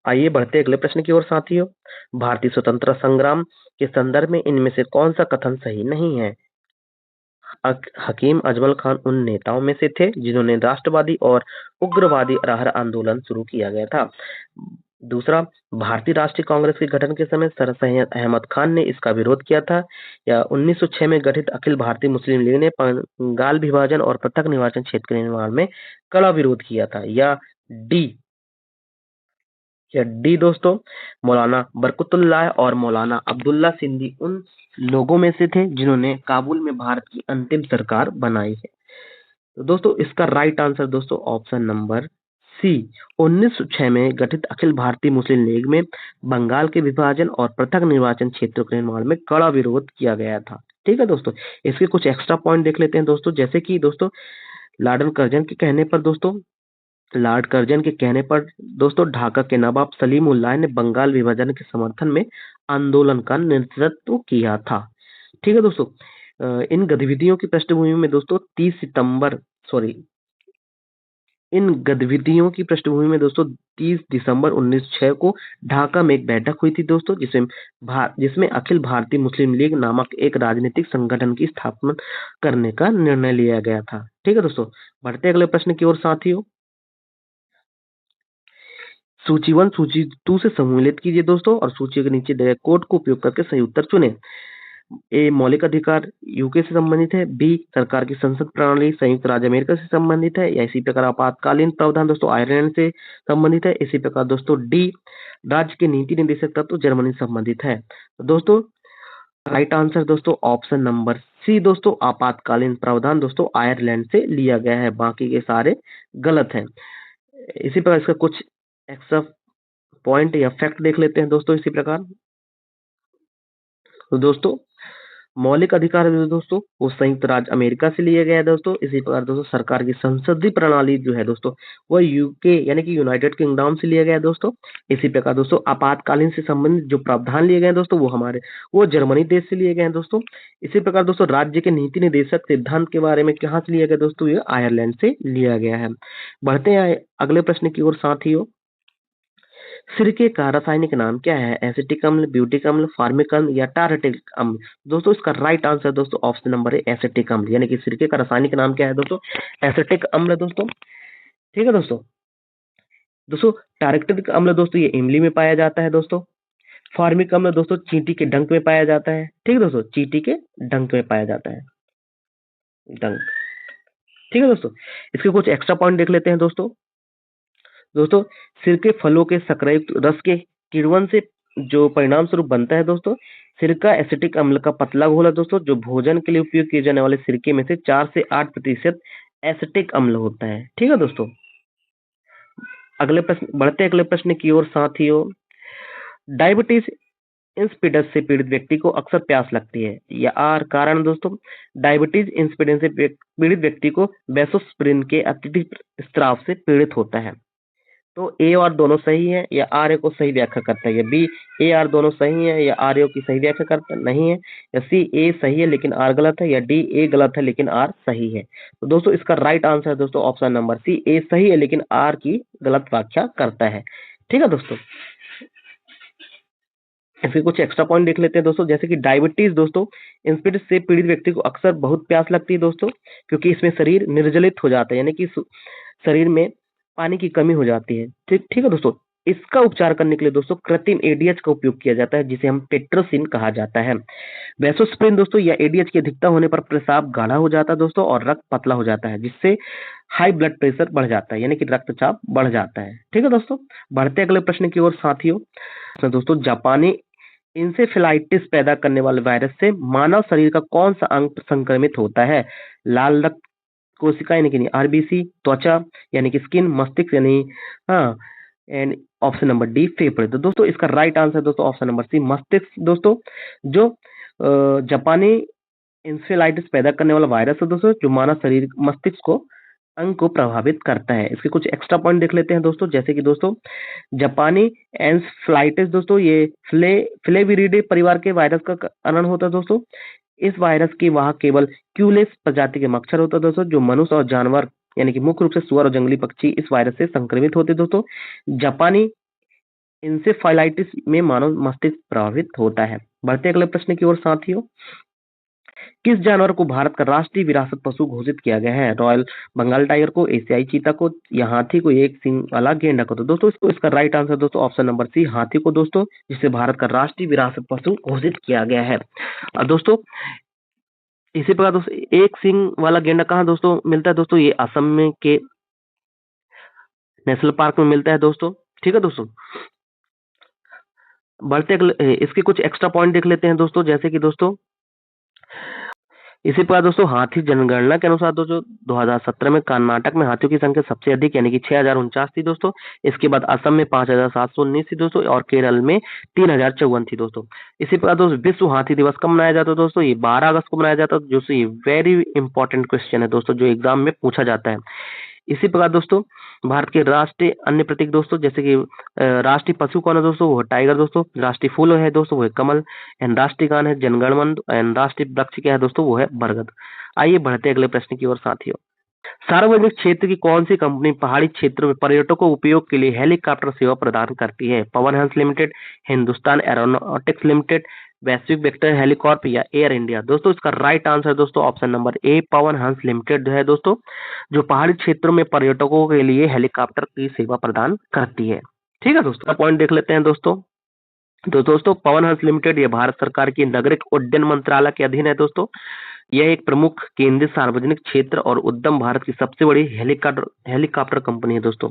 आइए बढ़ते अगले प्रश्न की ओर साथियों। भारतीय स्वतंत्रता संग्राम के संदर्भ में इनमें से कौन सा कथन सही नहीं है? हकीम अजमल खान उन नेताओं में से थे जिन्होंने राष्ट्रवादी और उग्रवादी राहर आंदोलन शुरू किया गया था। दूसरा, भारतीय राष्ट्रीय कांग्रेस के गठन के समय सर सैयद अहमद खान ने इसका विरोध किया था। या 1906 में गठित अखिल भारतीय मुस्लिम लीग ने बंगाल विभाजन और पृथक निर्वाचन क्षेत्र के निर्माण में कड़ा विरोध किया था। या डी दोस्तों, मौलाना बरकतुल्लाह और मौलाना अब्दुल्ला सिंधी उन लोगों में से थे जिन्होंने काबुल में भारत की अंतिम सरकार बनाई है। तो दोस्तों, इसका राइट आंसर दोस्तों ऑप्शन नंबर सी, 1906 में गठित अखिल भारतीय मुस्लिम लीग में बंगाल के विभाजन और पृथक निर्वाचन क्षेत्रों के निर्माण में कड़ा विरोध किया गया था। ठीक है दोस्तों, इसके कुछ एक्स्ट्रा पॉइंट देख लेते हैं दोस्तों। जैसे कि दोस्तों, लॉर्ड कर्जन के कहने पर दोस्तों ढाका के नवाब सलीमुल्लाह ने बंगाल विभाजन के समर्थन में आंदोलन का नेतृत्व किया था। ठीक है दोस्तों, इन गतिविधियों की पृष्ठभूमि में दोस्तों 30 दिसंबर 1906 को ढाका में एक बैठक हुई थी दोस्तों, जिसमें अखिल भारतीय मुस्लिम लीग नामक एक राजनीतिक संगठन की स्थापना करने का निर्णय लिया गया था। ठीक है दोस्तों, बढ़ते अगले प्रश्न की ओर साथियों। सूची 1 सूची 2 से सम्मिलित कीजिए दोस्तों और सूची के नीचे दिए कोड को उपयोग करके सही उत्तर चुनें। ए, मौलिक अधिकार यूके से संबंधित है। बी, सरकार की संसद प्रणाली संयुक्त राज्य अमेरिका से संबंधित है। या इसी प्रकार आपातकालीन प्रावधान दोस्तों आयरलैंड से संबंधित है। इसी प्रकार दोस्तों डी, राज्य के नीति निदेशक तत्व जर्मनी से संबंधित है। तो दोस्तों राइट आंसर दोस्तों ऑप्शन नंबर सी दोस्तों, आपातकालीन प्रावधान दोस्तों आयरलैंड से लिया गया है, बाकी के सारे गलत हैं। इसी प्रकार इसका कुछ एक्स्ट्रा पॉइंट या फैक्ट देख लेते हैं दोस्तों। इसी प्रकार तो दोस्तों मौलिक अधिकार जो दोस्तों वो संयुक्त राज्य अमेरिका से लिया गया है दोस्तों। इसी प्रकार दोस्तों सरकार की संसदीय प्रणाली जो है दोस्तों वो यूके यानी कि यूनाइटेड किंगडम से लिया गया है दोस्तों। इसी प्रकार दोस्तों आपातकालीन से संबंधित जो प्रावधान लिए गए हैं दोस्तों वो जर्मनी देश से लिए गए हैं दोस्तों। इसी प्रकार दोस्तों राज्य के नीति निदेशक सिद्धांत के बारे में कहाँ से लिया गया दोस्तों, ये आयरलैंड से लिया गया है। बढ़ते हैं अगले प्रश्न की ओर साथियों। सिरके का रासायनिक नाम क्या है? एसिटिक अम्ल, ब्यूटिक अम्ल, फार्मिक अम्ल या टारटिक अम्ल? दोस्तों इसका राइट आंसर दोस्तों ऑप्शन नंबर है एसिटिक अम्ल, यानी कि सिरके का रासायनिक नाम क्या है दोस्तों? एसिटिक अम्ल दोस्तों। ठीक है दोस्तों, टारटिक अम्ल दोस्तों ये इमली में पाया जाता है दोस्तों। फार्मिक अम्ल दोस्तों चींटी के डंक में पाया जाता है। ठीक है दोस्तों, चींटी के डंक में पाया जाता है, डंक। ठीक है दोस्तों, इसके कुछ एक्स्ट्रा पॉइंट देख लेते हैं दोस्तों। सिरके फलों के सक्रियुक्त रस के किण्वन से जो परिणाम स्वरूप बनता है दोस्तों, सिरका एसिटिक अम्ल का पतला घोल है दोस्तों, जो भोजन के लिए उपयोग किए जाने वाले सिरके में से 4 से 8% एसिटिक अम्ल होता है। ठीक है दोस्तों, अगले प्रश्न की ओर साथियों। डायबिटीज इंसिपिडस से पीड़ित व्यक्ति को अक्सर प्यास लगती है। या आर कारण दोस्तों, डायबिटीज इंसिपिडस से पीड़ित व्यक्ति को वैसोस्प्रिन के अत्यधिक स्त्राव से पीड़ित होता है। तो ए और दोनों सही है या आर ए को सही व्याख्या करता है। या बी, ए आर दोनों सही है या आर ए की सही व्याख्या करता नहीं है। या सी, ए सही है लेकिन आर गलत है। या डी, ए गलत है लेकिन आर सही है। तो दोस्तों इसका राइट आंसर है दोस्तों ऑप्शन नंबर सी, ए सही है लेकिन आर की गलत व्याख्या करता है। ठीक है दोस्तों, इसके कुछ एक्स्ट्रा पॉइंट देख लेते हैं दोस्तों। जैसे कि डायबिटीज दोस्तों इंसिपिडस से पीड़ित व्यक्ति को अक्सर बहुत प्यास लगती है दोस्तों, क्योंकि इसमें शरीर निर्जलित हो जाता है, यानी कि शरीर में पानी की कमी हो जाती है। ठीक है दोस्तों, इसका उपचार करने के लिए दोस्तों कृत्रिम एडीएच का उपयोग किया जाता है, जिसे हम पेट्रोसिन कहा जाता है। वैसोस्प्रिन दोस्तों या एडीएच की अधिकता होने पर पेशाब गाढ़ा हो जाता है दोस्तों और रक्त पतला हो जाता है, जिससे हाई ब्लड प्रेशर बढ़ जाता है, यानी कि रक्तचाप बढ़ जाता है। ठीक है दोस्तों, बढ़ते अगले प्रश्न की ओर साथियों। दोस्तों जापानी इंसेफेलाइटिस पैदा करने वाले वायरस से मानव शरीर का कौन सा अंग संक्रमित होता है? लाल रक्त कोशिका यानी कि आरबीसी, त्वचा यानी कि स्किन, मस्तिष्क यानी एंड ऑप्शन नंबर डी फेफड़े। तो दोस्तों इसका राइट आंसर दोस्तों ऑप्शन नंबर सी मस्तिष्क दोस्तों। जो जापानी इंसेफेलाइटिस पैदा करने वाला वायरस है दोस्तों, जो मानव शरीर मस्तिष्क को अंग को प्रभावित करता है। इसके कुछ एक्स्ट्रा पॉइंट देख लेते हैं दोस्तों, जैसे कि दोस्तों जापानी एन्सेफेलाइटिस दोस्तों, ये फ्लेविरिडे परिवार के वायरस का कारण होता है दोस्तों। इस वायरस की वाहक केवल क्यूलेस प्रजाति के मच्छर होता है दोस्तों, जो मनुष्य और जानवर यानी कि मुख्य रूप से सुअर और जंगली पक्षी इस वायरस से संक्रमित होते हैं दोस्तों। जापानी इंसेफेलाइटिस में मानव मस्तिष्क प्रभावित होता है। बढ़ते अगले प्रश्न की ओर साथियों, किस जानवर को भारत का राष्ट्रीय विरासत पशु घोषित किया गया है? रॉयल बंगाल टाइगर को, एशियाई चीता को, या हाथी को, एक सिंग वाला गेंडा को? तो दोस्तों इसका राइट आंसर दोस्तों ऑप्शन नंबर सी, हाथी को दोस्तों, जिसे भारत का राष्ट्रीय विरासत पशु घोषित किया गया है। दोस्तों इसी प्रकार दोस्तों एक सिंग वाला गेंडा कहाँ दोस्तों मिलता है दोस्तों? ये असम में के नेशनल पार्क में मिलता है दोस्तों। ठीक है दोस्तों, बढ़ते अगले इसके कुछ एक्स्ट्रा पॉइंट देख लेते हैं दोस्तों, जैसे कि दोस्तों इसी प्रकार दोस्तों हाथी जनगणना के अनुसार दोस्तों 2017 में कर्नाटक में हाथियों की संख्या सबसे अधिक यानी कि 6049 थी दोस्तों। इसके बाद असम में 5719 थी दोस्तों, और केरल में 3054 थी दोस्तों। इसी प्रकार दोस्तों विश्व हाथी दिवस कब मनाया जाता है दोस्तों? ये 12 अगस्त को मनाया जाता है। जो ये वेरी इंपॉर्टेंट क्वेश्चन है दोस्तों, जो एग्जाम में पूछा जाता है। इसी प्रकार दोस्तों भारत के राष्ट्रीय अन्य प्रतीक दोस्तों, जैसे कि राष्ट्रीय पशु कौन है दोस्तों? वो है टाइगर दोस्तों। राष्ट्रीय फूल है दोस्तों, वो है कमल। एंड राष्ट्रीय गान है जनगण। एंड राष्ट्रीय वृक्ष क्या है दोस्तों? वो है बरगद। आइए बढ़ते अगले प्रश्न की ओर साथियों। सार्वजनिक क्षेत्र की कौन सी कंपनी पहाड़ी क्षेत्रों में पर्यटकों उपयोग के लिए हेलीकॉप्टर सेवा प्रदान करती है? Pawan Hans limited, Hindustan aeronautics limited, वैश्विक वेक्टर हेलीकॉर्प, या एयर इंडिया? दोस्तों इसका राइट आंसर दोस्तों option number A, Pawan Hans limited जो है दोस्तों, जो पहाड़ी क्षेत्रों में पर्यटकों के लिए हेलीकॉप्टर की सेवा प्रदान करती है। ठीक है दोस्तों, पॉइंट देख लेते हैं दोस्तों। तो दोस्तों पवन हंस लिमिटेड ये भारत सरकार की नागरिक उड्डयन मंत्रालय के अधीन है दोस्तों। यह एक प्रमुख केंद्रीय सार्वजनिक क्षेत्र और उद्यम भारत की सबसे बड़ी हेलीकॉप्टर कंपनी है दोस्तों।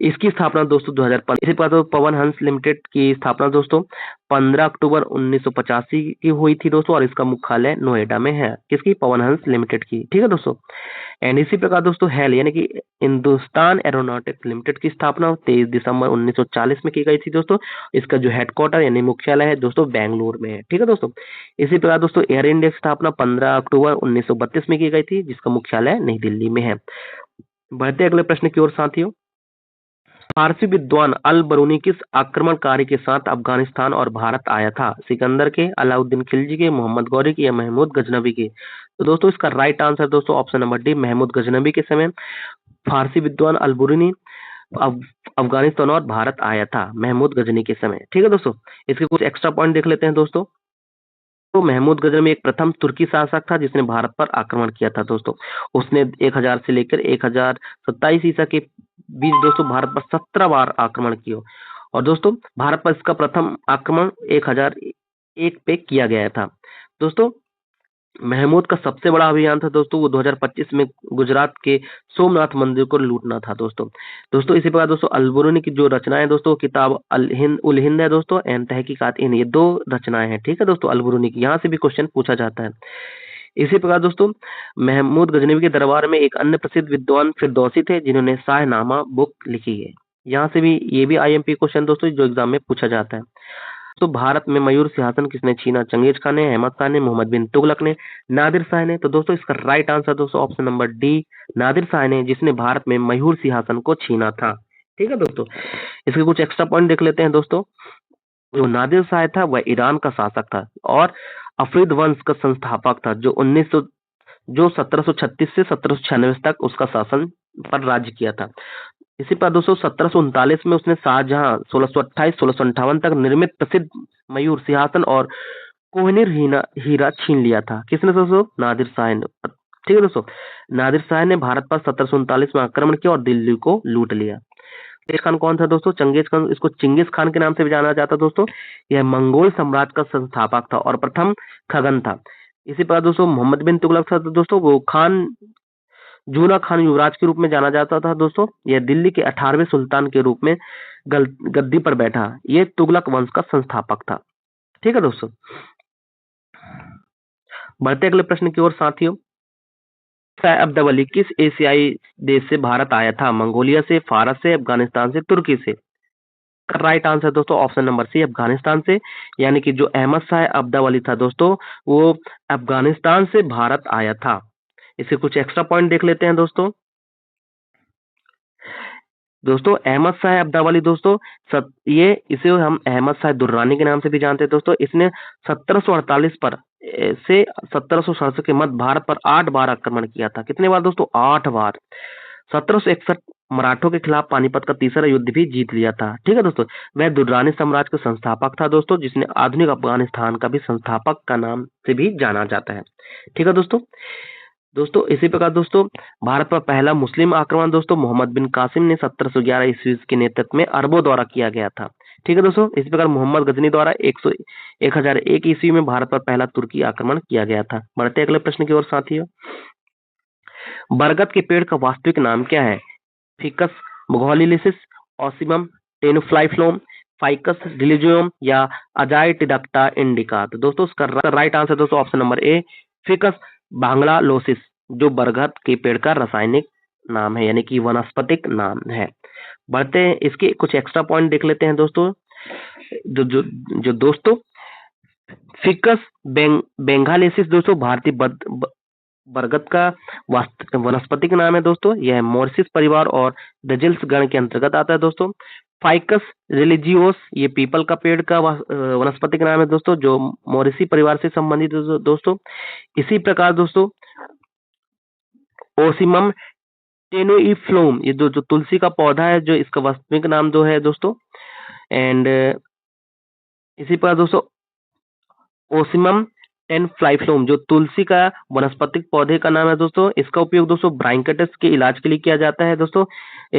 इसकी स्थापना दोस्तों 2005 इसी प्रकार पवन हंस लिमिटेड की स्थापना दोस्तों 15 अक्टूबर 1985 की हुई थी दोस्तों, और इसका मुख्यालय नोएडा में है। किसकी? पवन हंस लिमिटेड की। ठीक है दोस्तों, एंड इसी प्रकार दोस्तों हेल यानी कि हिंदुस्तान एरोनॉटिक्स लिमिटेड की स्थापना 23 दिसंबर 1940 में की गई थी दोस्तों। इसका जो हेडक्वार्टर यानी मुख्यालय है दोस्तों बेंगलुरु में है। ठीक है दोस्तों, इसी प्रकार दोस्तों एयर इंडिया की स्थापना 15 अक्टूबर 1932 में की गई थी, जिसका मुख्यालय नई दिल्ली में है। बढ़ते अगले प्रश्न की ओर साथियों। फारसी विद्वान अल बरूनी किस आक्रमणकारी के साथ अफगानिस्तान और भारत आया था? सिकंदर के, अलाउद्दीन खिलजी के, मोहम्मद गौरी के, या महमूद गजनबी के? तो दोस्तों इसका राइट आंसर दोस्तों option number D, Mahmud Ghaznavi के समय फारसी विद्वान अल बरूनी अफगानिस्तान और भारत आया था, महमूद गजनी के समय। ठीक है दोस्तों, इसके कुछ एक्स्ट्रा पॉइंट देख लेते हैं दोस्तों। तो महमूद गजनवी एक प्रथम तुर्की शासक था जिसने भारत पर आक्रमण किया था दोस्तों। उसने 1000 से लेकर 1027 ईसा के बीच दोस्तों भारत पर 17 बार आक्रमण किया, और दोस्तों भारत पर इसका प्रथम आक्रमण 1001 पे किया गया था दोस्तों। महमूद का सबसे बड़ा अभियान था दोस्तों वो 2025 में गुजरात के सोमनाथ मंदिर को लूटना था दोस्तों। दोस्तों इसी प्रकार दोस्तों अलबरूनी की जो रचनाएं दोस्तों किताब उल हिंद है दोस्तों, एंड तहकीकात इन, ये 2 रचनाएं हैं। ठीक है दोस्तों अलबरूनी की, यहाँ से भी क्वेश्चन पूछा जाता है। इसी प्रकार दोस्तों महमूद गजनवी के दरबार में एक अन्य प्रसिद्ध विद्वान फिरदौसी थे जिन्होंने शाहनामा बुक लिखी है। यहाँ से भी ये भी आईएमपी क्वेश्चन दोस्तों जो एग्जाम में पूछा जाता है। तो भारत में मयूर सिंहासन किसने छीना? चंगेज खान ने, अहमद शाह ने, मोहम्मद बिन तुगलक ने, नादिर शाह ने? तो दोस्तों इसका राइट आंसर दोस्तों option number D, Nadir Shah ने, जिसने भारत में मयूर सिंहासन को छीना था। ठीक है दोस्तों, इसके कुछ एक्स्ट्रा पॉइंट देख लेते हैं दोस्तों। जो नादिर शाह था वह ईरान का शासक था और अफरीद वंश का संस्थापक था, जो 1736 से 1796 तक उसका शासन पर राज्य किया था। इसी पर दोस्तों 1739 में उसने शाहजहां 1628-1658 तक निर्मित प्रसिद्ध मयूर सिंहासन और कोहिनूर हीरा छीन लिया था। किसने दोस्तों? नादिर शाह ने। ठीक है दोस्तों, नादिर शाह ने भारत पर 1739 में आक्रमण किया और दिल्ली को लूट लिया। चंगेज खान कौन था दोस्तों? चंगेज खान, इसको चिंगिस खान के नाम से भी जाना जाता दोस्तों। यह मंगोल साम्राज्य का संस्थापक था और प्रथम खगन था। इसी प्रकार दोस्तों मोहम्मद बिन तुगलक था दोस्तों, वो खान जूना खान युवराज के रूप में जाना जाता था दोस्तों। यह दिल्ली के 18वें सुल्तान के रूप में गद्दी पर बैठा। ये तुगलक वंश का संस्थापक था। ठीक है दोस्तों, बढ़ते अगले प्रश्न की ओर साथियों। अब्दावली किस एशियाई देश से भारत आया था? मंगोलिया से, फारस से, अफगानिस्तान से, तुर्की से? राइट आंसर दोस्तों ऑप्शन नंबर सी अफगानिस्तान से, यानी कि जो अहमद शाह अब्दावली था दोस्तों वो अफगानिस्तान से भारत आया था। इसे कुछ एक्स्ट्रा पॉइंट देख लेते हैं दोस्तों। दोस्तों अहमद शाह अब्दावली दोस्तों ये इसे हम अहमद शाह दुर्रानी के नाम से भी जानते हैं दोस्तों। इसने 1748 पर से 1767 के मध्य भारत पर 8 बार आक्रमण किया था। कितने बार दोस्तों? 8 बार। 1761 मराठों के खिलाफ पानीपत का तीसरा युद्ध भी जीत लिया था। ठीक है दोस्तों, वह दुर्रानी साम्राज्य का संस्थापक था दोस्तों, जिसने आधुनिक अफगानिस्तान का भी संस्थापक का नाम से भी जाना जाता है। ठीक है दोस्तों। दोस्तों इसी प्रकार दोस्तों भारत पर पहला मुस्लिम आक्रमण दोस्तों मोहम्मद बिन कासिम ने 1711 ईस्वी के नेतृत्व में अरबों द्वारा किया गया था। ठीक है दोस्तों। इसी प्रकार मोहम्मद गजनी द्वारा 1001 ईस्वी में भारत पर पहला तुर्की आक्रमण किया गया था। बढ़ते अगले प्रश्न की ओर साथियों। बरगद के पेड़ का वास्तविक नाम क्या है? फिकस मुगोलिलिसिस, ऑसिमम टेनुफ्लाइफ्लोम, फाइकस रिलिजियम या अजाइटिडक्टा इंडिका। तो दोस्तों इसका राइट आंसर दोस्तों ऑप्शन नंबर ए फिकस बांग्लालोसिस, जो बरगद के पेड़ का रासायनिक नाम है, यानी कि वनस्पतिक नाम है। बढ़ते हैं, इसके कुछ एक्स्ट्रा पॉइंट देख लेते हैं दोस्तों। जो दोस्तों फिकस बेंगालेसिस दोस्तों भारतीय बरगद का वनस्पतिक नाम है दोस्तों। यह मोरिसिस परिवार और दजिल्स गण के अंतर्गत आता है दोस्तों। फाइकस रिलिजियोस ये पीपल का पेड़ का वनस्पतिक नाम है दोस्तों, जो मोरिसी परिवार से संबंधित दोस्तों। इसी प्रकार दोस्तों ओसिमम टेनुइफ्लोम ये जो तुलसी का पौधा है, जो इसका वास्तविक नाम जो है दोस्तों। एंड इसी प्रकार दोस्तों ओसिमम टेनफ्लाइफ्लोम जो तुलसी का वनस्पतिक पौधे का नाम है दोस्तों। इसका उपयोग दोस्तों ब्रांकाइटिस के इलाज के लिए किया जाता है दोस्तों।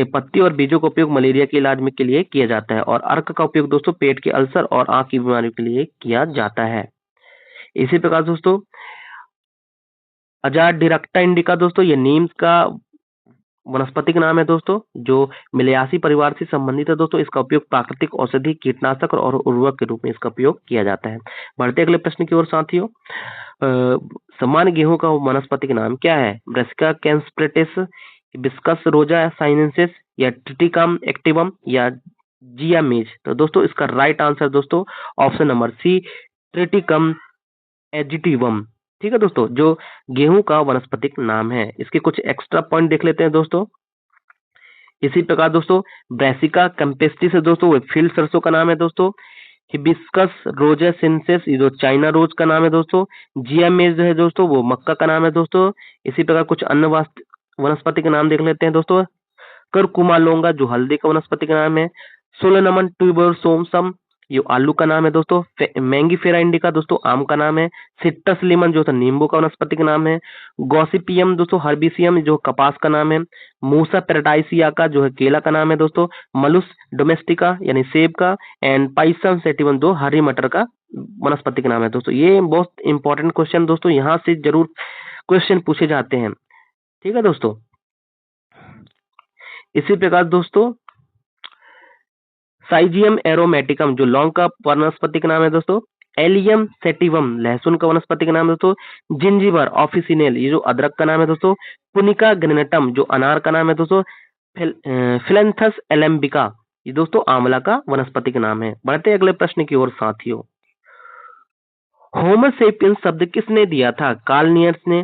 पत्ती और बीजों का उपयोग मलेरिया के इलाज में के लिए किया जाता है, और अर्क का उपयोग दोस्तों पेट के अल्सर और आंख की बीमारियों के लिए किया जाता है। इसी प्रकार दोस्तों अजाडिरक्टा इंडिका दोस्तों ये नीम का वनस्पतिक नाम है दोस्तों, जो मिलियासी परिवार से संबंधित है दोस्तों। इसका उपयोग प्राकृतिक औषधि, कीटनाशक और उर्वरक के रूप में इसका उपयोग किया जाता है। बढ़ते अगले प्रश्न की ओर साथियों। सामान्य गेहूं का वनस्पतिक नाम क्या है? ब्रासिका कैंस्प्रेटिस, हिबिस्कस रोजा साइनेंसिस या ट्रिटिकम एक्टिवम या जियामीज। तो दोस्तों इसका राइट आंसर दोस्तों ऑप्शन नंबर सी ट्रिटिकम एजिटिवम। ठीक है दोस्तों, जो गेहूं का वनस्पतिक नाम है। इसके कुछ एक्स्ट्रा पॉइंट देख लेते हैं दोस्तों। इसी प्रकार दोस्तों ब्रासिका कैम्पेस्टिस है दोस्तों, वो फील्ड सरसों का नाम है दोस्तों। हिबिस्कस रोजेसिंसेस ये जो चाइना रोज का नाम है दोस्तों। जियामेज है दोस्तों, वो मक्का का नाम है दोस्तों। इसी प्रकार कुछ अन्य वनस्पति के नाम देख लेते हैं दोस्तों। करकुमा लोंगा जो हल्दी का वनस्पति का नाम है। सोलेनमन ट्यूबरसोमसम ये आलू का नाम है दोस्तों। मैंगीफेरा इंडिका दोस्तों आम का नाम है। सिट्रस लेमन जो था नींबू का वनस्पति का नाम है। गॉसिपियम दोस्तों हर्बिसियम जो कपास का नाम है। मूसा पैराडाइसिया का जो है केला का नाम है दोस्तों। मलुस डोमेस्टिका यानी सेब का। एंड पाइसम सेटिवन जो हरी मटर का वनस्पति का नाम है दोस्तों। ये बहुत इंपॉर्टेंट क्वेश्चन दोस्तों, यहाँ से जरूर क्वेश्चन पूछे जाते हैं। ठीक है दोस्तों। इसी प्रकार दोस्तों साइजियम एरोमेटिकम जो लौंग का वनस्पति का नाम है दोस्तों। एलियम सेटिवम लहसुन का वनस्पति का नाम है दोस्तों। जिंजीबर ऑफिसिनेल ये जो अदरक का नाम है दोस्तों। पुनिका ग्रेनेटम जो अनार का नाम है दोस्तों। फिलेंथस एलेम्बिका ये दोस्तों आंवला का वनस्पति का नाम है। बढ़ते अगले प्रश्न की ओर साथियों। होमो सेपियंस शब्द किसने दिया था? कार्ल लिनियस ने,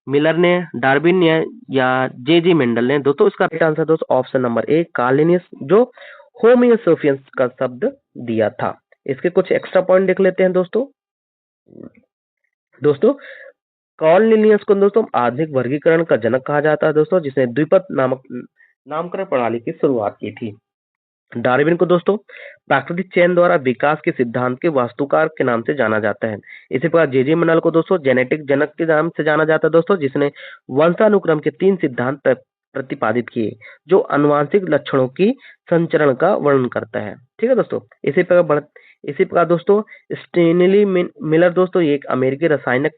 मिलर ने, डार्विन ने या जे मेंडल ने। दोस्तों इसका राइट आंसर दोस्तों option number A Karl Linnaeus, जो होमो सेपियंस का शब्द दिया था। इसके कुछ एक्स्ट्रा पॉइंट देख लेते हैं दोस्तों। दोस्तों कार्ल लिनियस को दोस्तों आधुनिक वर्गीकरण का जनक कहा जाता है दोस्तों, जिसने द्विपद नामक नामकरण प्रणाली की शुरुआत की थी। डार्विन को दोस्तों प्राकृतिक चयन द्वारा विकास के सिद्धांत के वास्तुकार के नाम से जाना जाता है। इसी प्रकार जे मंडल को दोस्तों जेनेटिक जनक के नाम से जाना जाता है दोस्तों, जिसने वंशानुक्रम के 3 सिद्धांत प्रतिपादित किए, जो अनुवांशिक लक्षणों की संचरण का वर्णन करता है। ठीक है दोस्तों। इसी प्रकार दोस्तों स्टेनली मिलर दोस्तों ये एक अमेरिकी रासायनिक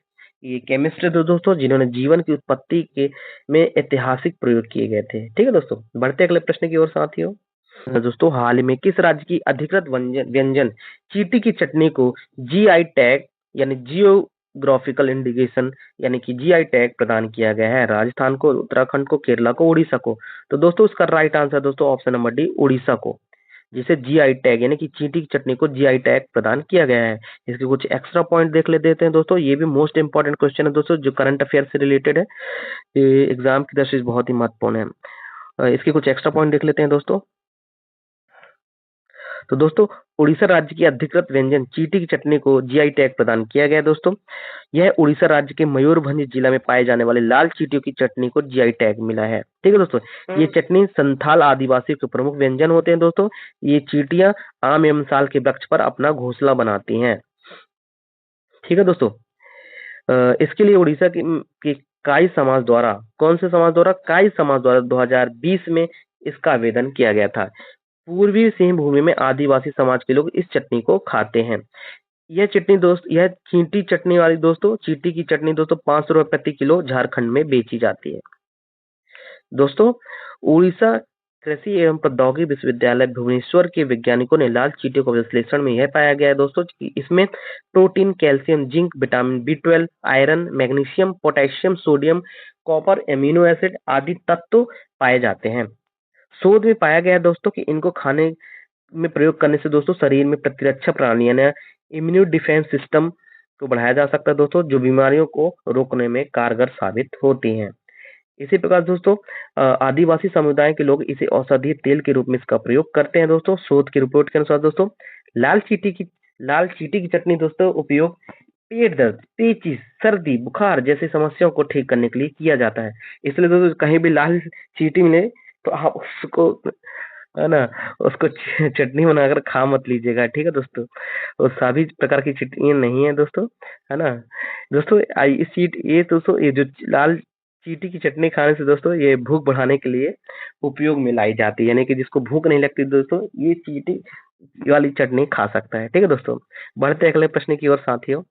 ये केमिस्ट है दोस्तों, जिन्होंने जीवन की उत्पत्ति के में ऐतिहासिक प्रयोग किए गए थे। ठीक है दोस्तों। बढ़ते अगले प्रश्न की ओर साथियों। दोस्तों हाल में किस राज्य की अधिकृत व्यंजन चींटी की चटनी को जीआई टैग यानी जियोग्राफिकल इंडिकेशन यानी कि जीआई टैग प्रदान किया गया है? राजस्थान को, उत्तराखंड को, केरला को, उड़ीसा को। तो दोस्तों इसका राइट आंसर दोस्तों ऑप्शन नंबर डी उड़ीसा को। जिसे जीआई टैग यानी कि चींटी की चटनी को जीआई टैग प्रदान किया गया है। इसके कुछ एक्स्ट्रा पॉइंट देख लेते हैं दोस्तों। ये भी मोस्ट इंपॉर्टेंट क्वेश्चन है दोस्तों, जो करंट अफेयर से रिलेटेड है। ये एग्जाम की दृष्टि से बहुत ही महत्वपूर्ण है। इसके कुछ एक्स्ट्रा पॉइंट देख लेते हैं दोस्तों। तो दोस्तों, उड़ीसा राज्य की अधिकृत व्यंजन चींटी की चटनी को जीआई टैग प्रदान किया गया है दोस्तों। यह उड़ीसा राज्य के मयूरभंज जिला में पाए जाने वाले लाल चींटियों की चटनी को जीआई टैग मिला है। ठीक है दोस्तों, ये चटनी संथाल आदिवासियों के प्रमुख व्यंजन होते हैं दोस्तों। ये चींटियां आम एवं साल के वृक्ष पर अपना घोंसला बनाती हैं। ठीक है दोस्तों, इसके लिए उड़ीसा की काई समाज द्वारा, कौन से समाज द्वारा? काई समाज द्वारा 2020 में इसका आवेदन किया गया था। पूर्वी सिंहभूमि में आदिवासी समाज के लोग इस चटनी को खाते हैं। यह चींटी चटनी वाली दोस्तों, चींटी की चटनी दोस्तों 500 रुपए प्रति किलो झारखंड में बेची जाती है। दोस्तों, उड़ीसा कृषि एवं प्रौद्योगिकी विश्वविद्यालय भुवनेश्वर के वैज्ञानिकों ने लाल चींटियों के विश्लेषण में यह पाया गया है दोस्तों कि इसमें protein, calcium, zinc, vitamin B12, iron, magnesium, potassium, sodium, copper, amino acid आदि तत्व पाए जाते हैं। शोध में पाया गया है दोस्तों कि इनको खाने में प्रयोग करने से दोस्तों शरीर में प्रतिरक्षा प्रणाली यानी इम्यूनो डिफेंस सिस्टम को बढ़ाया जा सकता है दोस्तों, जो बीमारियों को रोकने में कारगर साबित होती हैं। इसी प्रकार दोस्तों, आदिवासी समुदाय के लोग इसे औषधीय तेल के रूप में इसका प्रयोग करते हैं दोस्तों। शोध की रिपोर्ट के अनुसार दोस्तों, लाल चींटी की चटनी दोस्तों उपयोग पेट दर्द, पेचिश, सर्दी, बुखार जैसी समस्याओं को ठीक करने के लिए किया जाता है। इसलिए दोस्तों कहीं भी लाल चींटी मिले तो आप उसको, है ना, उसको चटनी बनाकर खा मत लीजिएगा। ठीक है दोस्तों, वो सभी प्रकार की चटनी नहीं है दोस्तों, है ना। दोस्तों ये दोस्तों, ये जो लाल चींटी की चटनी खाने से दोस्तों ये भूख बढ़ाने के लिए उपयोग में लाई जाती है, यानी कि जिसको भूख नहीं लगती दोस्तों, ये चींटी वाली चटनी खा सकता है। ठीक है दोस्तों, बढ़ते हैं अगले प्रश्न की ओर साथियों।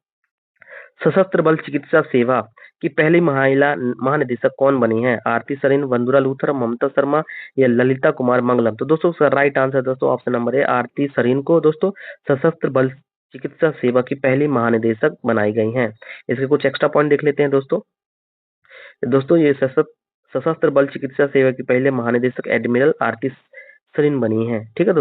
सशस्त्र बल चिकित्सा सेवा की पहली महिला महानिदेशक कौन बनी है? आरती सरीन, वंदुरा लूथर, ममता शर्मा या ललिता कुमार मंगलम? तो दोस्तों उसका राइट आंसर दोस्तों ऑप्शन नंबर है आरती सरीन को दोस्तों सशस्त्र बल चिकित्सा सेवा की पहली महानिदेशक बनाई गई हैं। इसके कुछ एक्स्ट्रा पॉइंट देख लेते हैं दोस्तों। दोस्तों ये सशस्त्र बल चिकित्सा सेवा की पहले महानिदेशक एडमिरल आरती सरीन बनी है। ठीक है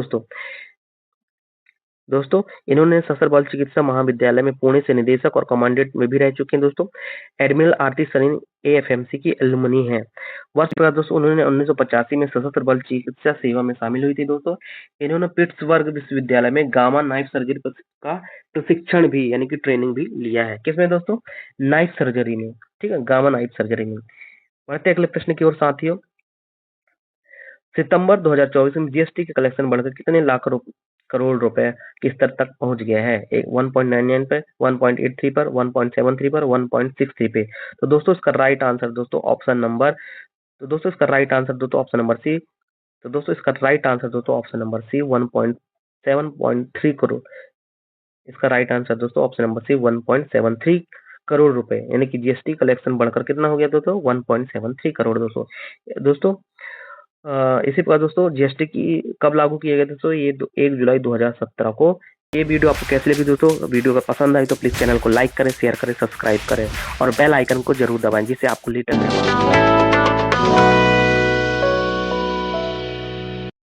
दोस्तों, इन्होंने सशस्त्र बल चिकित्सा महाविद्यालय में पुणे से निदेशक और कमांडेंट में भी रह चुके हैं दोस्तों। एडमिरल आरती सरीन AFMC की एलुमनी है। वर्ष दोस्तों उन्होंने 1985 में सशस्त्र बल चिकित्सा सेवा में शामिल हुई थी दोस्तों। इन्होंने पिट्सबर्ग विश्वविद्यालय में गामा नाइफ सर्जरी का प्रशिक्षण भी यानी कि ट्रेनिंग भी लिया है। किसमें दोस्तों? नाइफ सर्जरी में। ठीक है, गामा नाइफ सर्जरी में। बढ़ते अगले प्रश्न की ओर साथियों। सितंबर 2024 में जीएसटी के कलेक्शन बढ़कर कितने लाख करोड़ रुपए के स्तर तक पहुंच गया है? 1.99 पे, 1.83 पर, 1.73 पर, 1.63 पे। तो दोस्तों इसका राइट आंसर दोस्तों ऑप्शन नंबर सी। तो दोस्तों इसका राइट आंसर दोस्तों ऑप्शन नंबर सी 1.7.3 करोड़। इसका राइट आंसर दोस्तों ऑप्शन नंबर सी 1.73 करोड़ रुपए, यानी कि जीएसटी कलेक्शन बढ़कर कितना हो गया दोस्तों? 1.73 करोड़ दोस्तों। इसी प्रकार दोस्तों जीएसटी की कब लागू किया गया दोस्तों? ये 1 जुलाई 2017 को। ये वीडियो आपको कैसे लगी दोस्तों? वीडियो का पसंद आई तो प्लीज चैनल को लाइक करें, शेयर करें, सब्सक्राइब करें और बेल आइकन को जरूर दबाएं, जिससे आपको लेटेस्ट